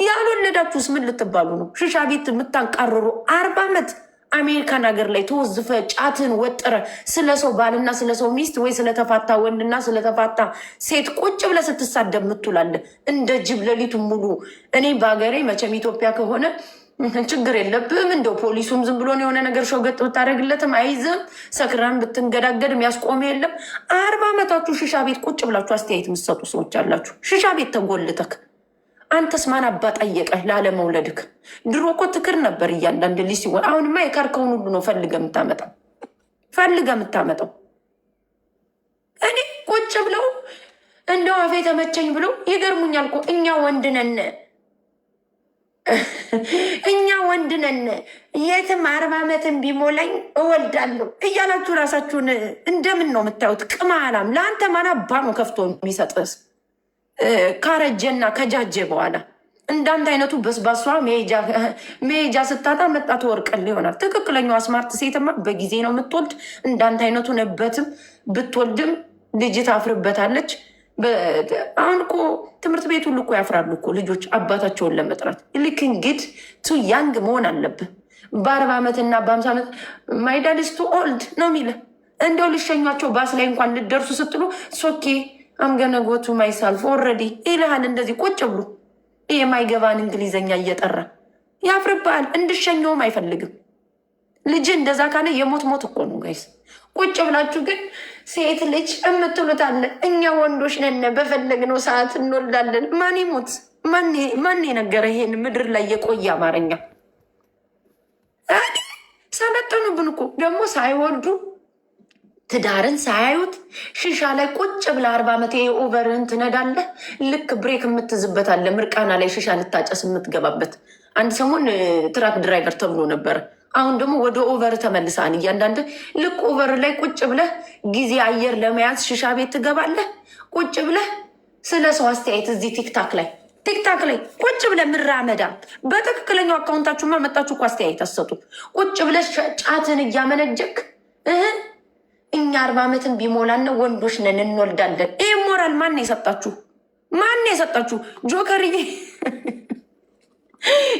ያልወለዳችሁስ ምን ልትባሉ ነው? ሽሻ ቤት የምታንቃርሩ 40 ዓመት አሜሪካን ሀገር ላይ ተወዝፈ ጫትን ወጥረ ስለ ሰው ባልና ስለ ሰው ሚስት ወይ ስለተፋታ ወንድና ስለተፋታ ሴት ቁጭ ብለ ስትሳደብ ምትውላለ እንደ ጅብ ሌሊቱን ሙሉ። እኔ በሀገሬ መቼም ኢትዮጵያ ከሆነ ችግር የለብም። እንደው ፖሊሱም ዝም ብሎን የሆነ ነገር ሸውገጥ ብታደረግለትም አይዝም። ሰክራን ብትንገዳገድ የሚያስቆም የለም። 40 ዓመታችሁ ሽሻ ቤት ቁጭ ብላችሁ አስተያየት የምትሰጡ ሰዎች አላችሁ። ሽሻ ቤት ተጎልተክ አንተስ ማን አባ ጠየቀህ ላለመውለድክ? ድሮ እኮ ትክር ነበር እያንዳንድ ልጅ ሲሆን፣ አሁንማ የካርከውን ሁሉ ነው ፈልገ የምታመጣው። እኔ ቁጭ ብለው እንደው አፌ ተመቸኝ ብለው ይገርሙኛል እኮ። እኛ ወንድ ነን የትም 40 ዓመትን ቢሞላኝ እወልዳለሁ እያላችሁ ራሳችሁን እንደምን ነው የምታዩት? ቅማላም ለአንተ ማን አባ ነው ከፍቶ የሚሰጥስ? ካረጀና ከጃጀ በኋላ እንዳንተ አይነቱ በስባሷ መሄጃ ስታጣ መጣ ትወርቅል ይሆናል። ትክክለኛዋ ስማርት ሴትማ በጊዜ ነው የምትወልድ። እንዳንተ አይነቱ ነበትም ብትወልድም ልጅ ታፍርበታለች። አሁን እኮ ትምህርት ቤት ሁሉ እኮ ያፍራሉ እኮ ልጆች አባታቸውን ለመጥራት። ልክ እንግዲህ ቱ ያንግ መሆን አለብህ። በ40 ዓመትና በ50 ዓመት ማይዳልስቱ ኦልድ ነው የሚለ እንደው ልሸኟቸው ባስ ላይ እንኳን ልደርሱ ስትሉ ሶኬ አምገነጎቱ ማይሳልፍ ኦልሬዲ ይልሃል። እንደዚህ ቁጭ ብሉ የማይገባን እንግሊዘኛ እየጠራ ያፍርብሃል። እንድሸኘውም አይፈልግም ልጅ። እንደዛ ካለ የሞት ሞት እኮ ነው ጋይስ። ቁጭ ብላችሁ ግን ሴት ልጅ የምትሉት አለ። እኛ ወንዶች ነን በፈለግነው ሰዓት እንወልዳለን። ማን ይሞት? ማን የነገረ ይሄን ምድር ላይ የቆየ አማርኛ? ሰለጠኑብን እኮ ደግሞ ሳይወልዱ ትዳርን ሳያዩት ሽሻ ላይ ቁጭ ብለ 40 ዓመት ኦቨርን ትነዳለህ። ልክ ብሬክ የምትዝበት አለ ምርቃና ላይ ሽሻ ልታጨስ የምትገባበት አንድ ሰሞን ትራክ ድራይቨር ተብሎ ነበረ። አሁን ደግሞ ወደ ኦቨር ተመልሰን እያንዳንድ ልክ ኦቨር ላይ ቁጭ ብለህ ጊዜ አየር ለመያዝ ሽሻ ቤት ትገባለህ። ቁጭ ብለህ ስለ ሰው አስተያየት እዚህ ቲክታክ ላይ ቁጭ ብለህ ምራመዳ። በትክክለኛው አካውንታችሁማ መጣችሁ እኮ አስተያየት አሰጡ። ቁጭ ብለህ ጫትን እያመነጀክ እኛ 40 ዓመትን ቢሞላን ወንዶች ነን እንወልዳለን። ይህ ሞራል ማን የሰጣችሁ? ማን የሰጣችሁ? ጆከርዬ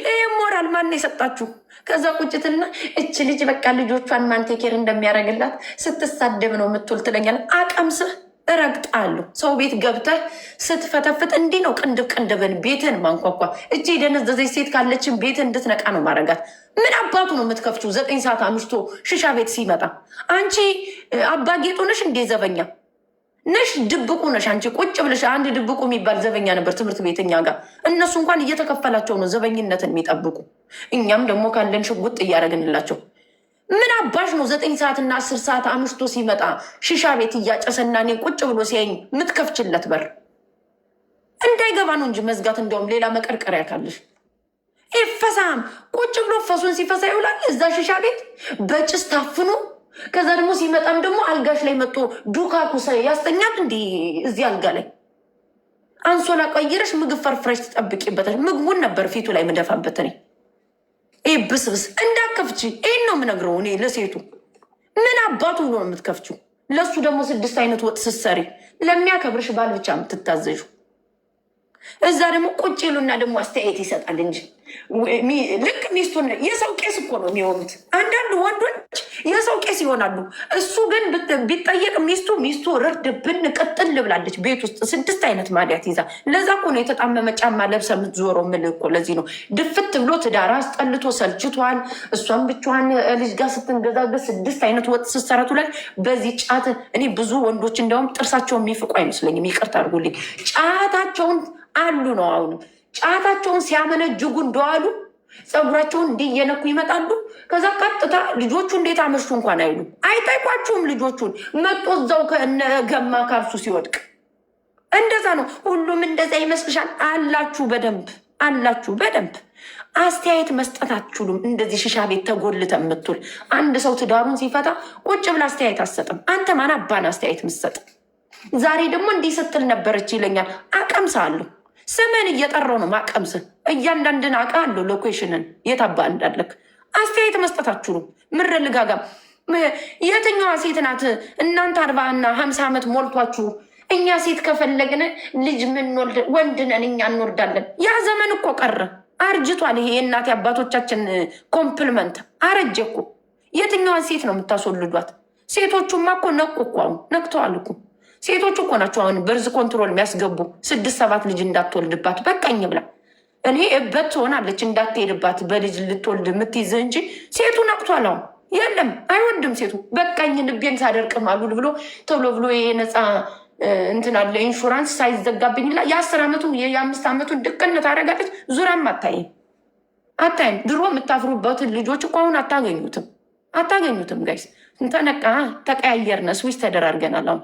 ይህ ሞራል ማን የሰጣችሁ? ከዛ ቁጭትና እች ልጅ በቃ ልጆቿን ማንቴኬር እንደሚያደርግላት ስትሳደብ ነው የምትውል ትለኛለህ። አቀምስህ እረግጣለሁ። ሰው ቤት ገብተህ ስትፈተፍት እንዲህ ነው ቅንድብን ቤትን ማንኳኳ። እጅ የደነዘዘች ሴት ካለችን ቤትን እንድትነቃ ነው ማድረጋት። ምን አባቱ ነው የምትከፍችው? 9 ሰዓት አምሽቶ ሽሻ ቤት ሲመጣ አንቺ አባጌጡ ነሽ እንዴ? ዘበኛ ነሽ? ድብቁ ነሽ አንቺ? ቁጭ ብለሽ አንድ ድብቁ የሚባል ዘበኛ ነበር ትምህርት ቤት እኛ ጋር። እነሱ እንኳን እየተከፈላቸው ነው ዘበኝነትን የሚጠብቁ። እኛም ደግሞ ካለን ሽጉጥ እያደረግንላቸው። ምን አባሽ ነው 9 ሰዓትና 10 ሰዓት አምሽቶ ሲመጣ ሽሻ ቤት እያጨሰና እኔ ቁጭ ብሎ ሲያኝ የምትከፍችለት በር እንዳይገባ ነው እንጂ መዝጋት። እንደውም ሌላ መቀርቀሪያ ካለሽ ፈሳም ቁጭ ብሎ ፈሱን ሲፈሳ ይውላል እዛ ሽሻ ቤት በጭስ ታፍኖ። ከዛ ደግሞ ሲመጣም ደግሞ አልጋሽ ላይ መጥቶ ዱካኩሰ ያስተኛል። እንዲህ እዚህ አልጋ ላይ አንሶላ ቀይረሽ ምግብ ፈርፍረሽ ትጠብቂበታል። ምግቡን ነበር ፊቱ ላይ ምደፋበት እኔ። ይህ ብስብስ እንዳከፍች ይህን ነው የምነግረው እኔ ለሴቱ። ምን አባቱ ብሎ ነው የምትከፍችው? ለሱ ደግሞ 6 አይነት ወጥ ስትሰሪ ለሚያከብርሽ ባል ብቻ የምትታዘዡ። እዛ ደግሞ ቁጭ ይሉና ደግሞ አስተያየት ይሰጣል እንጂ ልክ ሚስቱን የሰው ቄስ እኮ ነው የሚሆኑት። አንዳንድ ወንዶች የሰው ቄስ ይሆናሉ። እሱ ግን ቢጠየቅ ሚስቱ ርድ ብን ቅጥል ብላለች ቤት ውስጥ 6 አይነት ማዲያት ይዛ። ለዛ እኮ ነው የተጣመመ ጫማ ለብሰ የምትዞረው። ምን እኮ ለዚህ ነው ድፍት ብሎ ትዳር አስጠልቶ ሰልችቷል። እሷን ብቻዋን ልጅ ጋር ስትንገዛገዝ 6 አይነት ወጥ ስትሰረቱ ላይ በዚህ ጫት። እኔ ብዙ ወንዶች እንዲያውም ጥርሳቸውን የሚፍቁ አይመስለኝም። ይቅርታ አድርጎልኝ ጫታቸውን አሉ ነው አሁንም ጫታቸውን ሲያመነጅጉ እንደዋሉ ፀጉራቸውን እንዲየነኩ ይመጣሉ። ከዛ ቀጥታ ልጆቹ እንዴት አመሹ እንኳን አይሉ አይጠይቋችሁም። ልጆቹን መጦ እዛው ከነገማ ካብሱ ሲወድቅ እንደዛ ነው። ሁሉም እንደዛ ይመስልሻል? አላችሁ በደንብ አላችሁ በደንብ አስተያየት መስጠት አትችሉም። እንደዚህ ሽሻ ቤት ተጎልተ የምትውል አንድ ሰው ትዳሩን ሲፈታ ቁጭ ብላ አስተያየት አትሰጥም። አንተ ማን አባን አስተያየት ምሰጥ? ዛሬ ደግሞ እንዲህ ስትል ነበረች ይለኛል። አቀምሳለሁ። ስምን እየጠራው ነው ማቀምስህ። እያንዳንድን አቃ አለው ሎኬሽንን የታባ እንዳለክ አስተያየት መስጠት አትችሉም። ምረ ልጋጋም የትኛዋ ሴት ናት እናንተ 40 እና 50 ዓመት ሞልቷችሁ እኛ ሴት ከፈለግን ልጅ ምንወልድ ወንድ ነን እኛ እንወርዳለን? ያ ዘመን እኮ ቀረ፣ አርጅቷል። ይሄ የእናቴ አባቶቻችን ኮምፕልመንት አረጀ እኮ። የትኛዋን ሴት ነው የምታስወልዷት? ሴቶቹማ እኮ ነቁ እኮ አሁን ነቅተዋል እኮ። ሴቶቹ እኮ ናቸው አሁን በርዝ ኮንትሮል የሚያስገቡ 6-7 ልጅ እንዳትወልድባት በቃኝ ብላ። እኔ እበት ትሆናለች እንዳትሄድባት በልጅ ልትወልድ የምትይዝ እንጂ ሴቱ ነቅቷል አሁን። የለም አይወልድም ሴቱ። በቃኝ ልቤን ሳደርቅም አሉል ብሎ ቶሎ ብሎ የነፃ እንትን አለ ኢንሹራንስ ሳይዘጋብኝ ላ የ10 ዓመቱ የ5 ዓመቱን ድቅነት አደረጋለች። ዙራም አታይም። ድሮ የምታፍሩበትን ልጆች እኮ አሁን አታገኙትም። ጋይስ ተነቃ ተቀያየርነ ስዊች ተደራርገናል አሁን።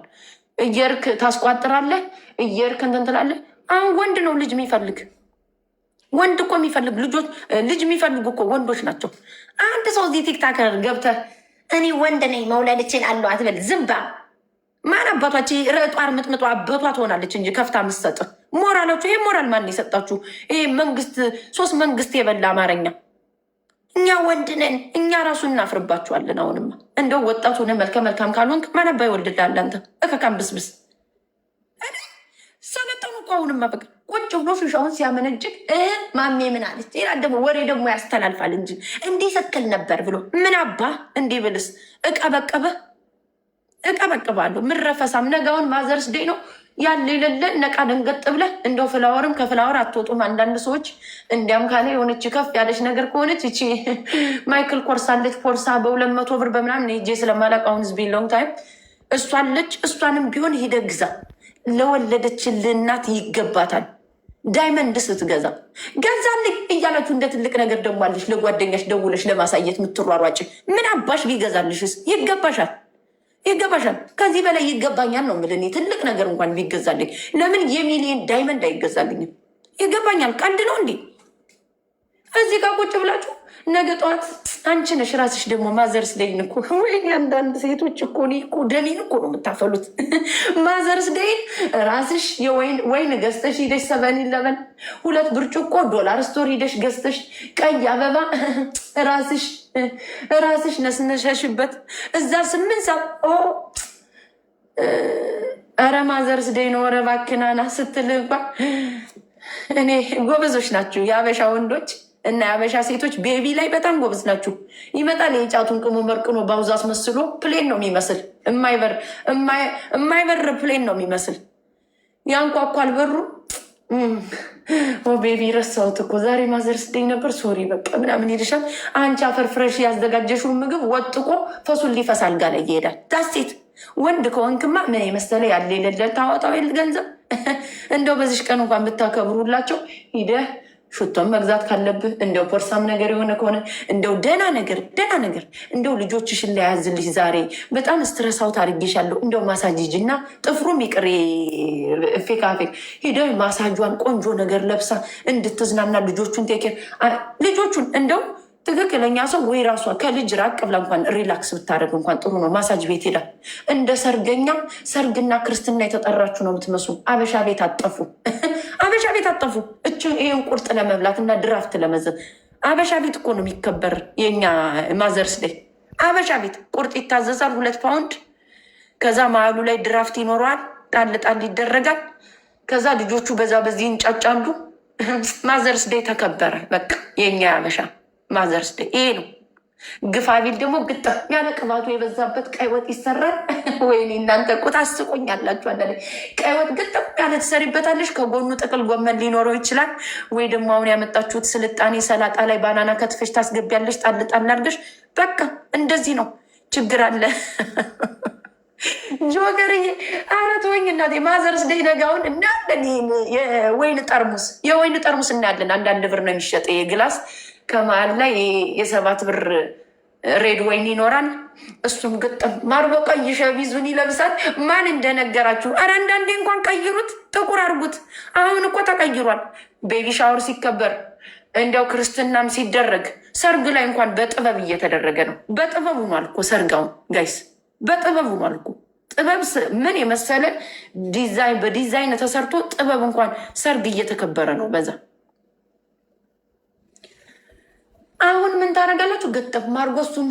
እየርክ ታስቋጥራለህ፣ እየርክ እንትን ትላለህ። አሁን ወንድ ነው ልጅ የሚፈልግ። ወንድ እኮ የሚፈልግ ልጅ የሚፈልጉ እኮ ወንዶች ናቸው። አንድ ሰው እዚህ ቲክታከር ገብተህ እኔ ወንድ ነኝ መውለድ እችላለሁ አትበል። ዝምባ ማን አባቷች ረጧር ምጥምጧ አበቷ ትሆናለች እንጂ ከፍታ ምሰጥ ሞራላችሁ። ይሄ ሞራል ማን የሰጣችሁ? ይሄ መንግስት 3 መንግስት የበላ አማርኛ። እኛ ወንድ ነን፣ እኛ ራሱ እናፍርባችኋለን። አሁንማ እንደው ወጣቱ ሆነ መልከ መልካም ካልሆንክ ማን አባ ይወልድልሃል? አንተ እከካም ብስብስ ሰለጠኑ እኮ። አሁንማ በቃ ቁጭ ብሎ ፊሻውን ሲያመነጭቅ ማሜ ምን አለች ይላል። ደግሞ ወሬ ደግሞ ያስተላልፋል እንጂ እንዲህ ስትል ነበር ብሎ ምን አባ እንዲህ ብልስ እቀበቅባለሁ። ምረፈሳም ነገውን ማዘርስ ዴይ ነው ያለ የሌለ ነቃ ደንገጥ ብለህ እንደው ፍላወርም ከፍላወር አትወጡም። አንዳንድ ሰዎች እንዲያም ካለ የሆነች ከፍ ያለች ነገር ከሆነች እቺ ማይክል ኮርስ አለች ፖርሳ በ200 ብር በምናምን ሄጄ ስለማላውቅ አሁን ዝቢ ሎንግ ታይም እሷለች። እሷንም ቢሆን ሂደህ ግዛ። ለወለደችልህ እናት ይገባታል። ዳይመንድ ስትገዛ ገዛልኝ እያላችሁ እንደ ትልቅ ነገር ደግሞ አለች ለጓደኛሽ ደውለሽ ለማሳየት የምትሯሯጭ ምን አባሽ ቢገዛልሽስ? ይገባሻል። ከዚህ በላይ ይገባኛል ነው የምልህ። እኔ ትልቅ ነገር እንኳን ቢገዛልኝ ለምን የ1 ሚሊዮን ዳይመንድ አይገዛልኝም? ይገባኛል። ቀልድ ነው እንዴ? እዚህ ጋር ቁጭ ብላችሁ ነገ ጠዋት አንቺ ነሽ ራስሽ ደግሞ ማዘርስ ደይን እኮ ወይ አንዳንድ ሴቶች እኮ እኔ እኮ ደሜን እኮ ነው የምታፈሉት። ማዘርስ ደይን ራስሽ ወይን ገዝተሽ ሂደሽ 7-11 2 ብርጭቆ ዶላር ስቶር ሂደሽ ገዝተሽ ቀይ አበባ ራስሽ ነስነሸሽበት እዛ 8 ሰዓት ኧረ ማዘርስ ደይ ነው ኧረ እባክህ ናና ስትልባ እኔ ጎበዞች ናችሁ የአበሻ ወንዶች እና የአበሻ ሴቶች ቤቢ ላይ በጣም ጎበዝ ናችሁ። ይመጣል የጫቱን ቅሙ መርቅኖ ባውዛ አስመስሎ ፕሌን ነው የሚመስል የማይበር ፕሌን ነው የሚመስል ያንኳኳል በሩ ቤቢ ረሳሁት እኮ ዛሬ ማዘርስ ደይ ነበር ሶሪ በቃ ምናምን ይልሻል። አንቺ አፈር ፍረሽ ያዘጋጀሽውን ምግብ ወጥቆ ፈሱን ሊፈስ አልጋ ላይ ይሄዳል። ዳሴት ወንድ ከወንክማ ምን የመሰለ ያለ የሌለ ታወጣው የለ ገንዘብ እንደው በዚሽ ቀን እንኳን ብታከብሩላቸው ሂደህ ሽቶም መግዛት ካለብህ እንደው ፖርሳም ነገር የሆነ ከሆነ እንደው ደህና ነገር እንደው ልጆችሽን ለያዝልሽ ዛሬ በጣም ስትረስ አውት አድርጌሻለሁ እንደው ማሳጅ ሂጂ እና ጥፍሩም ይቅር ፌካፌክ ሂደህ ማሳጇን ቆንጆ ነገር ለብሳ እንድትዝናና ልጆቹን ቴኬር ልጆቹን እንደው ትክክለኛ ሰው ወይ ራሷ ከልጅ ራቅ ብላ እንኳን ሪላክስ ብታደርግ እንኳን ጥሩ ነው። ማሳጅ ቤት ሄዳ እንደ ሰርገኛ ሰርግና ክርስትና የተጠራችሁ ነው የምትመስሉ። አበሻ ቤት አጠፉ አበሻ ቤት አጠፉ። ይህን ቁርጥ ለመብላት እና ድራፍት ለመዘዝ አበሻ ቤት እኮ ነው የሚከበር የኛ ማዘርስ ደይ። አበሻ ቤት ቁርጥ ይታዘዛል 2 ፓውንድ። ከዛ መሀሉ ላይ ድራፍት ይኖረዋል። ጣል ጣል ይደረጋል። ከዛ ልጆቹ በዛ በዚህ እንጫጫሉ። ማዘርስ ደይ ተከበረ። በቃ የኛ አበሻ ማዘርስ ደይ ይሄ ነው። ግፋ ቢል ደግሞ ግጥም ያለ ቅባቱ የበዛበት ቀይ ወጥ ይሰራል። ወይኔ እናንተ እኮ ታስቆኛላችሁ። አንዳንዴ ቀይ ወጥ ግጥም ያለ ትሰሪበታለሽ። ከጎኑ ጥቅል ጎመን ሊኖረው ይችላል። ወይ ደግሞ አሁን ያመጣችሁት ስልጣኔ ሰላጣ ላይ ባናና ከትፈሽ ታስገቢያለሽ። ጣል ጣል አድርገሽ በቃ እንደዚህ ነው። ችግር አለ ጆገርዬ? ኧረ ተወኝ እናቴ። ማዘርስ ደይ ነጋውን እናያለን። የወይን ጠርሙስ እናያለን። 1 ብር ነው የሚሸጥ የግላስ ከመሀል ላይ የ7 ብር ሬድ ወይን ይኖራል። እሱም ግጥም ማርጎ ቀይ ሸሚዙን ይለብሳል። ማን እንደነገራችሁ? ኧረ አንዳንዴ እንኳን ቀይሩት፣ ጥቁር አርጉት። አሁን እኮ ተቀይሯል። ቤቢ ሻወር ሲከበር እንዲያው ክርስትናም ሲደረግ ሰርግ ላይ እንኳን በጥበብ እየተደረገ ነው። በጥበብ ሆኗል እኮ ሰርጋውን ጋይስ፣ በጥበብ ሆኗል እኮ። ጥበብ ምን የመሰለ ዲዛይን በዲዛይን ተሰርቶ ጥበብ እንኳን ሰርግ እየተከበረ ነው በዛ። አሁን ምን ታደርጋላችሁ? ግጥም ማርጎ እሱን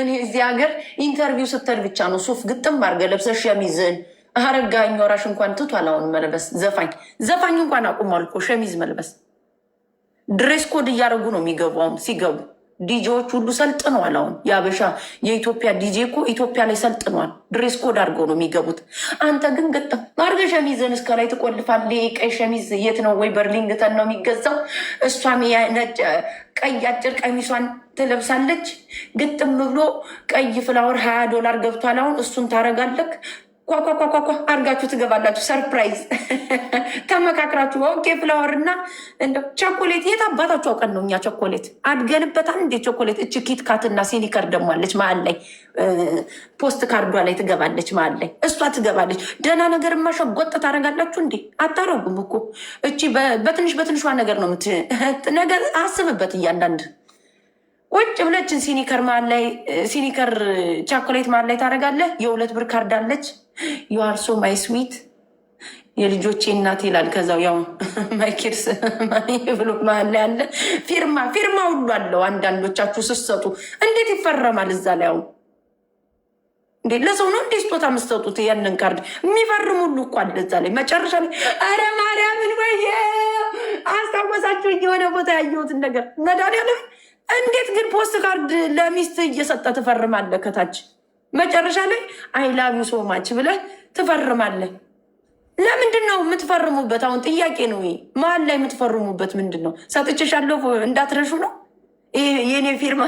እኔ እዚህ ሀገር ኢንተርቪው ስትል ብቻ ነው ሱፍ ግጥም ማርገ ለብሰሽ ሸሚዝን አረጋኝ ወራሽ እንኳን ትቷል። አሁን መልበስ ዘፋኝ እንኳን አቁሟል እኮ ሸሚዝ መልበስ። ድሬስ ኮድ እያደረጉ ነው የሚገቡ። አሁን ሲገቡ ዲጄዎች ሁሉ ሰልጥነዋል። አሁን የአበሻ የኢትዮጵያ ዲጄ እኮ ኢትዮጵያ ላይ ሰልጥነዋል። ድሬስ ኮድ አድርገው ነው የሚገቡት። አንተ ግን ግጥም ማርገ ሸሚዝን እስከ ላይ ትቆልፋለህ። ቀይ ሸሚዝ የት ነው? ወይ በርሊንግተን ነው የሚገዛው። እሷም ነጭ ቀይ አጭር ቀሚሷን ትለብሳለች። ግጥም ብሎ ቀይ ፍላወር $20 ገብቷል። አሁን እሱን ታረጋለክ ኳኳኳኳኳ አርጋችሁ ትገባላችሁ። ሰርፕራይዝ ተመካክራችሁ። ኦኬ ፍላወር እና እንደ ቸኮሌት የት አባታችሁ አውቀን ነው እኛ ቸኮሌት አድገንበታል እንዴ? ቸኮሌት እች ኪት ካትና ሲኒከር ደግሞ አለች መሀል ላይ ፖስት ካርዷ ላይ ትገባለች። መሀል ላይ እሷ ትገባለች። ደህና ነገር ማሸጎጥ ታረጋላችሁ እንዴ? አታረጉም እኮ እቺ በትንሿ ነገር ነው ነገር አስብበት። እያንዳንድ ቁጭ ብለችን ሲኒከር መሀል ላይ ሲኒከር ቻኮሌት መሀል ላይ ታደርጋለህ። የ2 ብር ካርድ አለች። ዩአርሶ ማይ ስዊት የልጆቼ እናት ይላል። ከዛው ያው ማይኪርስ ብሎ መሀል ላይ አለ ፊርማ ሁሉ አለው። አንዳንዶቻችሁ ስትሰጡ እንዴት ይፈረማል እዛ ላይ? አሁን እንዴ ለሰው ነው እንዴ ስጦታ የምትሰጡት? ያንን ካርድ የሚፈርም ሁሉ እኮ አለ እዛ ላይ። መጨረሻ ላይ አረ ማርያምን ወይ አስታወሳችሁ የሆነ ቦታ ያየሁትን ነገር መድኃኒዓለም። እንዴት ግን ፖስት ካርድ ለሚስት እየሰጠ ትፈርማለህ? ከታች መጨረሻ ላይ አይ ላቭ ዩ ሶ ማች ብለህ ትፈርማለህ። ለምንድን ነው የምትፈርሙበት? አሁን ጥያቄ ነው። መሀል ላይ የምትፈርሙበት ምንድን ነው? ሰጥቼሻለሁ እንዳትረሹ ነው የኔ ፊርማ።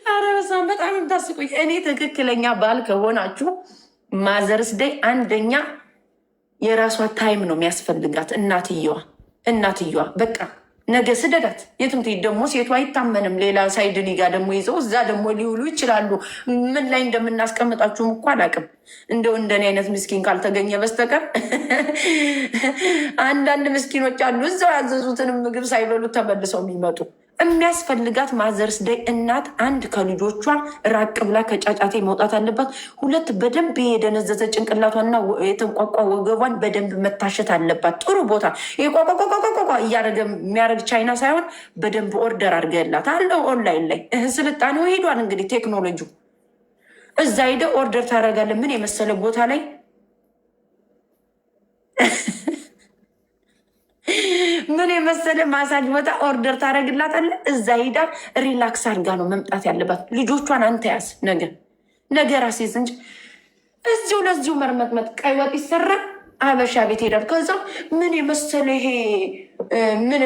ኧረ በስመ አብ በጣም የምታስቁኝ። እኔ ትክክለኛ ባል ከሆናችሁ ማዘርስ ደይ አንደኛ የራሷ ታይም ነው የሚያስፈልጋት እናትየዋ በቃ ነገ ስደዳት የትም ትሄድ። ደግሞ ሴቱ አይታመንም። ሌላ ሳይድኒ ጋር ደግሞ ይዘው እዛ ደግሞ ሊውሉ ይችላሉ። ምን ላይ እንደምናስቀምጣችሁም እኮ አላውቅም። እንደው እንደኔ አይነት ምስኪን ካልተገኘ በስተቀር አንዳንድ ምስኪኖች አሉ እዛው ያዘዙትንም ምግብ ሳይበሉ ተመልሰው የሚመጡ። የሚያስፈልጋት ማዘርስ ደይ እናት አንድ ከልጆቿ ራቅ ብላ ከጫጫቴ መውጣት አለባት። ሁለት በደንብ የደነዘዘ ጭንቅላቷና የተንቋቋ ወገቧን በደንብ መታሸት አለባት። ጥሩ ቦታ ቋቋቋቋቋቋ እያደረገ የሚያደርግ ቻይና ሳይሆን በደንብ ኦርደር አድርገላት አለው። ኦንላይን ላይ ስልጣኔው ሄዷል። እንግዲህ ቴክኖሎጂ እዛ ሄደ ኦርደር ታደርጋለ። ምን የመሰለ ቦታ ላይ ምን የመሰለ ማሳጅ ቦታ ኦርደር ታደርግላታለህ። እዛ ሄዳ ሪላክስ አድርጋ ነው መምጣት ያለባት። ልጆቿን አንተ ያዝ። ነገ ራሴ እንጂ እዚሁ ለዚሁ መርመጥመጥ። ቀይ ወጥ ይሰራል። አበሻ ቤት ሄዳል። ከዛ ምን የመሰለ ይሄ ምን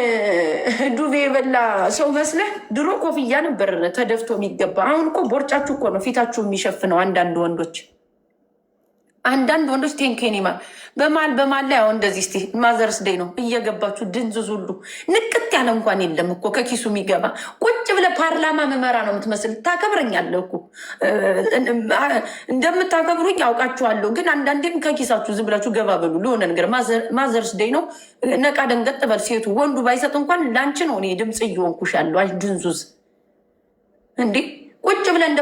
ዱቤ የበላ ሰው መስለህ። ድሮ ኮፍያ ነበር ተደፍቶ የሚገባ። አሁን እኮ ቦርጫችሁ እኮ ነው ፊታችሁ የሚሸፍነው። አንዳንድ ወንዶች ቴንኬኒማ በማል ላይ አሁን እንደዚህ ስ ማዘርስ ደይ ነው እየገባችሁ ድንዝዝ ሁሉ ንቅት ያለ እንኳን የለም እኮ ከኪሱ የሚገባ ቁጭ ብለ ፓርላማ መመራ ነው የምትመስል። ታከብረኛለህ እኮ እንደምታከብሩኝ ያውቃችኋለሁ። ግን አንዳንዴም ከኪሳችሁ ዝም ብላችሁ ገባ በሉ ለሆነ ነገር። ማዘርስ ደይ ነው ነቃ ደንገጥ በል። ሴቱ ወንዱ ባይሰጥ እንኳን ላንቺ ነው እኔ ድምፅ እየሆንኩሽ ያለው። ድንዙዝ እንዴ ቁጭ ብለን እንደ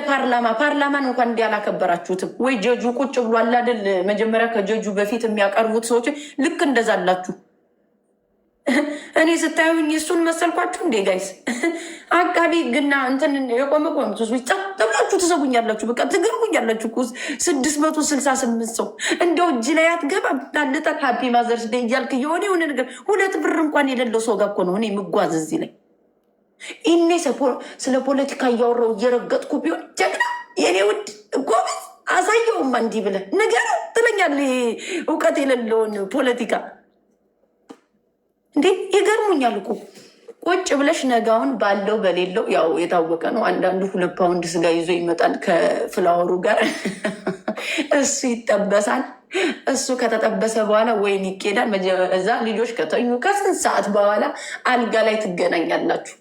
ፓርላማን እንኳን እንዲህ አላከበራችሁትም ወይ? ጀጁ ቁጭ ብሎ አላደል መጀመሪያ ከጀጁ በፊት የሚያቀርቡት ሰዎች ልክ እንደዛ አላችሁ። እኔ ስታዩኝ እሱን መሰልኳችሁ እንዴ ጋይስ? አቃቢ ግና እንትን የቆመ ቆምቶች ብላችሁ ትሰጉኛላችሁ። በቃ ትገርሙኛላችሁ። 668 ሰው እንደው እጅ ላይ አትገባ ዳልጠቅ ሀፒ ማዘርስ ደይ እያልክ የሆነ ነገር 2 ብር እንኳን የሌለው ሰው ጋር እኮ ነው እኔ የምጓዝ እዚህ ላይ። ኢኔ ስለ ፖለቲካ እያወራው እየረገጥኩ ቢሆን ጀግና የኔ ውድ ጎበዝ አሳየውማ እንዲህ ብለህ ነገር ትለኛለህ። እውቀት የሌለውን ፖለቲካ እንዴ ይገርሙኛል እኮ። ቁጭ ብለሽ ነጋውን ባለው በሌለው ያው የታወቀ ነው። አንዳንዱ 2 ፓውንድ ስጋ ይዞ ይመጣል ከፍላወሩ ጋር እሱ ይጠበሳል። እሱ ከተጠበሰ በኋላ ወይን ይኬዳል። እዛ ልጆች ከተኙ ከስንት ሰዓት በኋላ አልጋ ላይ ትገናኛላችሁ።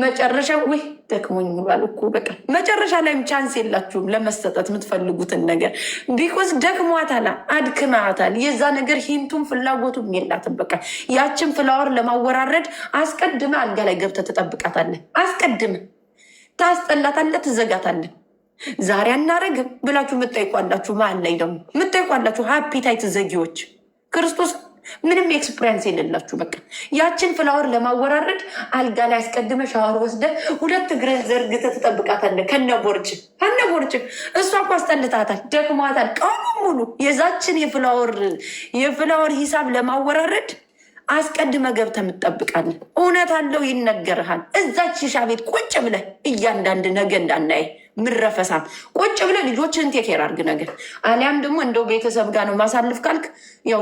መጨረሻ ወይ ደክሞኝ ብሏል እኮ በቃ መጨረሻ ላይም ቻንስ የላችሁም ለመሰጠት የምትፈልጉትን ነገር። ቢኮዝ ደክሟታል፣ አድክማታል። የዛ ነገር ሂንቱም ፍላጎቱም የላትም። በቃ ያችን ፍላወር ለማወራረድ አስቀድመ አልጋ ላይ ገብተህ ትጠብቃታለህ። አስቀድመ ታስጠላታለህ፣ ትዘጋታለህ። ዛሬ አናረግም ብላችሁ ምጠይቋላችሁ። መሀል ላይ ደግሞ ምጠይቋላችሁ ሀፒታይት ዘጊዎች ክርስቶስ ምንም ኤክስፒሪንስ የሌላችሁ። በቃ ያችን ፍላወር ለማወራረድ አልጋ ላይ አስቀድመ ሻወር ወስደ 2 እግር ዘርግተህ ትጠብቃታለህ። ከነቦርጭ እሷ እኮ አስጠልታታል፣ ደክሟታል። ቀኑ ሙሉ የዛችን የፍላወር ሂሳብ ለማወራረድ አስቀድመ ገብተህ የምትጠብቃለህ። እውነት አለው ይነገርሃል። እዛች ሺሻ ቤት ቁጭ ብለህ እያንዳንድ ነገ እንዳናይ ምረፈሳም ቁጭ ብለህ ልጆችን ቴኬር አድርግ ነገር። አሊያም ደግሞ እንደው ቤተሰብ ጋር ነው ማሳልፍ ካልክ ያው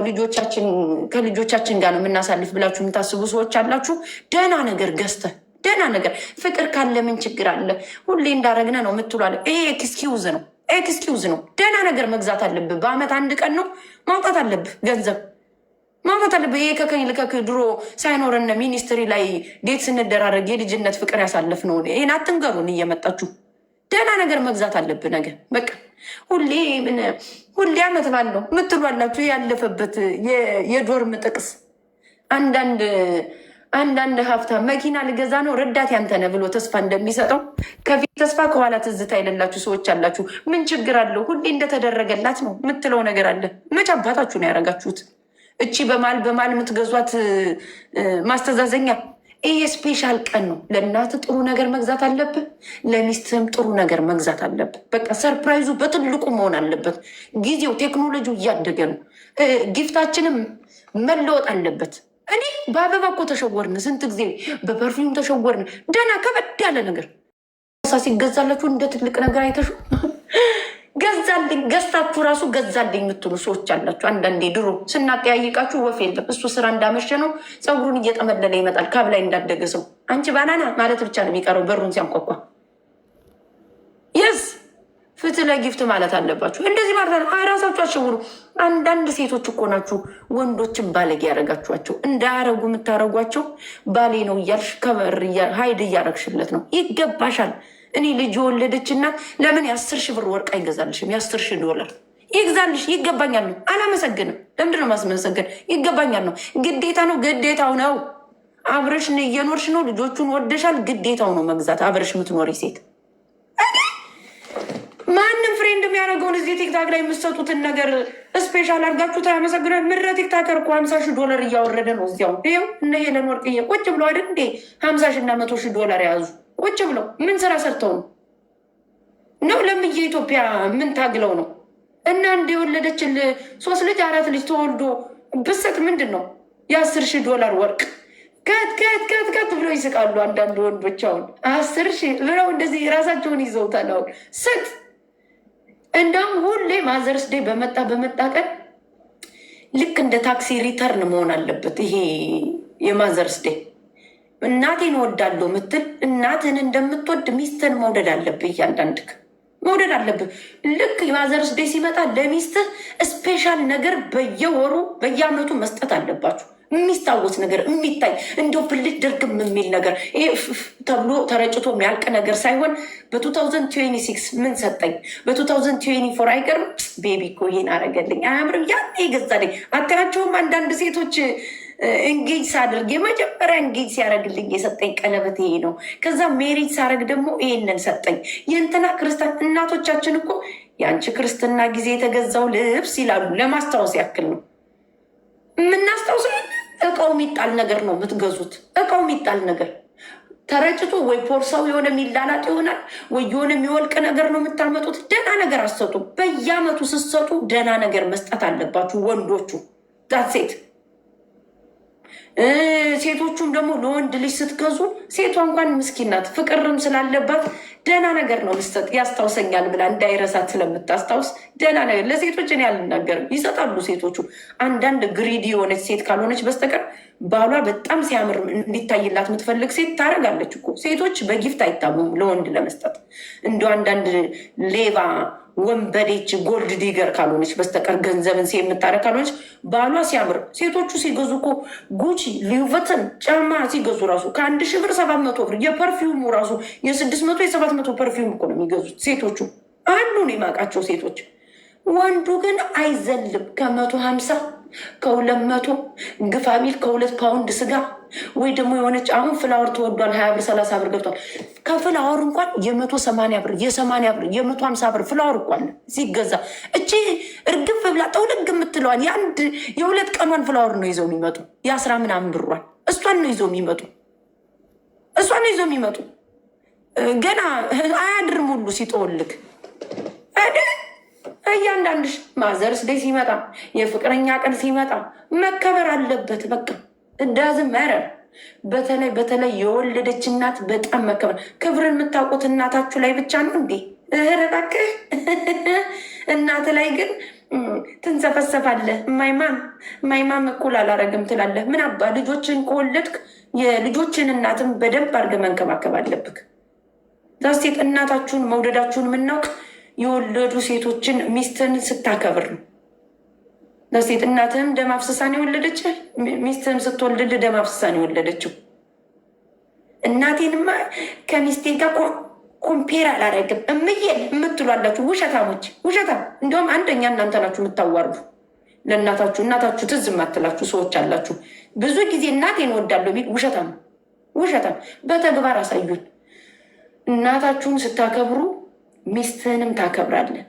ከልጆቻችን ጋር ነው የምናሳልፍ ብላችሁ የምታስቡ ሰዎች አላችሁ። ደህና ነገር ገዝተህ ደህና ነገር ፍቅር ካለ ምን ችግር አለ? ሁሌ እንዳረግነ ነው የምትሏለ። ይሄ ኤክስኪውዝ ነው። ደህና ነገር መግዛት አለብህ። በአመት 1 ቀን ነው ማውጣት አለብህ ገንዘብ ማውጣት አለብህ። ይሄ ከከኝ ልከክ ድሮ ሳይኖረን ሚኒስትሪ ላይ ዴት ስንደራረግ የልጅነት ፍቅር ያሳለፍ ነው። ይህን አትንገሩን እየመጣችሁ ደህና ነገር መግዛት አለብህ ነገር። በቃ ሁሌ አመት ባለው ምትሏላችሁ ያለፈበት የዶርም ጥቅስ። አንዳንድ ሀብታም መኪና ልገዛ ነው ረዳት ያንተነ ብሎ ተስፋ እንደሚሰጠው ከፊት ተስፋ ከኋላ ትዝታ የሌላችሁ ሰዎች አላችሁ። ምን ችግር አለው? ሁሌ እንደተደረገላት ነው ምትለው ነገር አለ። መች አባታችሁ ነው ያደረጋችሁት? እቺ በማል የምትገዟት ማስተዛዘኛ ይሄ ስፔሻል ቀን ነው። ለእናት ጥሩ ነገር መግዛት አለብህ፣ ለሚስትህም ጥሩ ነገር መግዛት አለብህ። በቃ ሰርፕራይዙ በትልቁ መሆን አለበት። ጊዜው ቴክኖሎጂው እያደገ ነው። ጊፍታችንም መለወጥ አለበት። እኔ በአበባ እኮ ተሸወርን፣ ስንት ጊዜ በፐርፊውም ተሸወርን። ደህና ከበድ ያለ ነገር ሲገዛላችሁ እንደ ትልቅ ነገር አይተሹ ገዛልኝ ገዝታችሁ ራሱ ገዛልኝ የምትሉ ሰዎች አላችሁ። አንዳንዴ ድሮ ስናጠያይቃችሁ ወፍ የለም እሱ ስራ እንዳመሸ ነው። ፀጉሩን እየጠመለለ ይመጣል ካብ ላይ እንዳደገ ሰው። አንቺ ባናና ማለት ብቻ ነው የሚቀረው በሩን ሲያንኳኳ። የስ ፍትህ ለጊፍት ማለት አለባችሁ። እንደዚህ ማለት ራሳችሁ አሸውሩ። አንዳንድ ሴቶች እኮ ናችሁ ወንዶችን ባለጌ ያደረጋችኋቸው። እንዳያረጉ የምታረጓቸው ባሌ ነው እያልሽ ከበር ሀይድ እያረግሽለት ነው። ይገባሻል። እኔ ልጅ የወለደች እናት ለምን የ10,000 ብር ወርቅ አይገዛልሽም? የ10,000 ይግዛልሽ። ይገባኛል ነው። አላመሰግንም። ለምንድን ነው ማስመሰገን? ይገባኛል ነው። ግዴታ ነው። ግዴታው ነው። አብረሽ እየኖርሽ ነው። ልጆቹን ወደሻል። ግዴታው ነው መግዛት። አብረሽ የምትኖሪ ሴት ማንም ፍሬንድ የሚያደርገውን እዚህ ቲክታክ ላይ የምትሰጡትን ነገር ስፔሻል አድርጋችሁ ታመሰግነ። ምድረ ቲክታከር እኮ $50,000 እያወረደ ነው። እዚያው ይኸው እነ ሄለን ወርቅዬ ቁጭ ብለው አይደል እንዴ $50,000 እና $100,000 የያዙ ቁጭ ብለው ምን ስራ ሰርተው ነው? ለምዬ ኢትዮጵያ ምን ታግለው ነው? እና እንደ የወለደችን 3 ልጅ 4 ልጅ ተወልዶ ብሰጥ ምንድን ነው $10,000 ወርቅ ከት ብለው ይስቃሉ። አንዳንድ ወንዶች አሁን 10,000 ብለው እንደዚህ ራሳቸውን ይዘውታል። አሁን ስጥ እንደውም ሁሌ ማዘርስ ዴይ በመጣ ቀን ልክ እንደ ታክሲ ሪተርን መሆን አለበት። ይሄ የማዘርስ ዴይ እናቴን እወዳለሁ ምትል እናትን እንደምትወድ ሚስትን መውደድ አለብህ። እያንዳንድክ መውደድ አለብህ። ልክ የማዘርስ ዴይ ሲመጣ ለሚስትህ ስፔሻል ነገር በየወሩ በየአመቱ መስጠት አለባችሁ። የሚስታወስ ነገር የሚታይ እንዲሁ ብልጭ ድርግም የሚል ነገር ይሄ ተብሎ ተረጭቶ የሚያልቅ ነገር ሳይሆን በ2026 ምን ሰጠኝ፣ በ2024 አይቀርም ቤቢ እኮ ይሄን አረገልኝ አያምርም ያ ይገዛልኝ። አታያቸውም? አንዳንድ ሴቶች እንጌጅ ሳደርግ የመጀመሪያ እንጌጅ ሲያደርግልኝ የሰጠኝ ቀለበት ይሄ ነው። ከዛ ሜሪጅ ሳደርግ ደግሞ ይሄንን ሰጠኝ። የእንትና ክርስቲያን እናቶቻችን እኮ የአንቺ ክርስትና ጊዜ የተገዛው ልብስ ይላሉ። ለማስታወስ ያክል ነው የምናስታውሰው። እቃው የሚጣል ነገር ነው የምትገዙት። እቃው የሚጣል ነገር ተረጭቶ ወይ ፖርሳው የሆነ የሚላላጥ ይሆናል ወይ የሆነ የሚወልቅ ነገር ነው የምታመጡት። ደህና ነገር አሰጡ። በየአመቱ ስትሰጡ ደህና ነገር መስጠት አለባችሁ ወንዶቹ። ዳሴት ሴቶቹም ደግሞ ለወንድ ልጅ ስትገዙ ሴቷ እንኳን ምስኪን ናት፣ ፍቅርም ስላለባት ደህና ነገር ነው ልስጠት ያስታውሰኛል ብላ እንዳይረሳት ስለምታስታውስ ደህና ነገር ለሴቶች እኔ አልናገርም። ይሰጣሉ ሴቶቹ። አንዳንድ ግሪዲ የሆነች ሴት ካልሆነች በስተቀር ባሏ በጣም ሲያምር እንዲታይላት የምትፈልግ ሴት ታደርጋለች እኮ። ሴቶች በጊፍት አይታሙም ለወንድ ለመስጠት። እንደ አንዳንድ ሌባ ወንበዴች ጎልድ ዲገር ካልሆነች በስተቀር ገንዘብን ሴ የምታደርግ ካልሆነች ባሏ ሲያምር ሴቶቹ ሲገዙ እኮ ጉቺ ሊውቨትን ጫማ ሲገዙ ራሱ ከ1,000 ብር 700 ብር የፐርፊውሙ ራሱ የ600 የ700 ፐርፊውም እኮ ነው የሚገዙት ሴቶቹ አሉ። ነው የማውቃቸው ሴቶች። ወንዱ ግን አይዘልም። ከ150 ከ200 ግፋቢል ከ2 ፓውንድ ስጋ ወይ ደግሞ የሆነች አሁን ፍላወር ተወዷል 20 ብር 30 ብር ገብቷል። ከፍላወር እንኳን የ180 ብር የ80 ብር የ150 ብር ፍላወር እንኳን ሲገዛ እቺ እርግፍ ብላ ጠውልግ የምትለዋል የ2 ቀኗን ፍላወር ነው ይዘው የሚመጡ የ10 ምናምን ብሯል እሷን ነው ይዘው የሚመጡ ገና አያድርም ሁሉ ሲጠወልግ እያንዳንድሽ ማዘርስ ዴይ ሲመጣ የፍቅረኛ ቀን ሲመጣ መከበር አለበት። በቃ እንዳዝም መረር በተለይ የወለደች እናት በጣም መከበር። ክብርን የምታውቁት እናታችሁ ላይ ብቻ ነው እንዴ? እባክህ እናት ላይ ግን ትንሰፈሰፋለህ። ማይማም እኩል አላረግም ትላለህ። ምን አባ ልጆችን ከወለድክ የልጆችን እናትን በደንብ አድርገህ መንከባከብ አለብክ። ዛሴት እናታችሁን መውደዳችሁን የምናውቅ የወለዱ ሴቶችን ሚስትን ስታከብር ነው። ሴት እናትህም ደም አፍስሳን የወለደች ሚስትህም ስትወልድልህ ደም አፍስሳን የወለደችው። እናቴንማ ከሚስቴ ጋር ኮምፔር አላደረግም እምዬን የምትሏላችሁ ውሸታሞች፣ ውሸታም። እንዲሁም አንደኛ እናንተ ናችሁ የምታዋርዱ። ለእናታችሁ ትዝ የማትላችሁ ሰዎች አላችሁ። ብዙ ጊዜ እናቴን እወዳለሁ ቢል ውሸታም። በተግባር አሳዩን። እናታችሁን ስታከብሩ ሚስትህንም ታከብራለህ።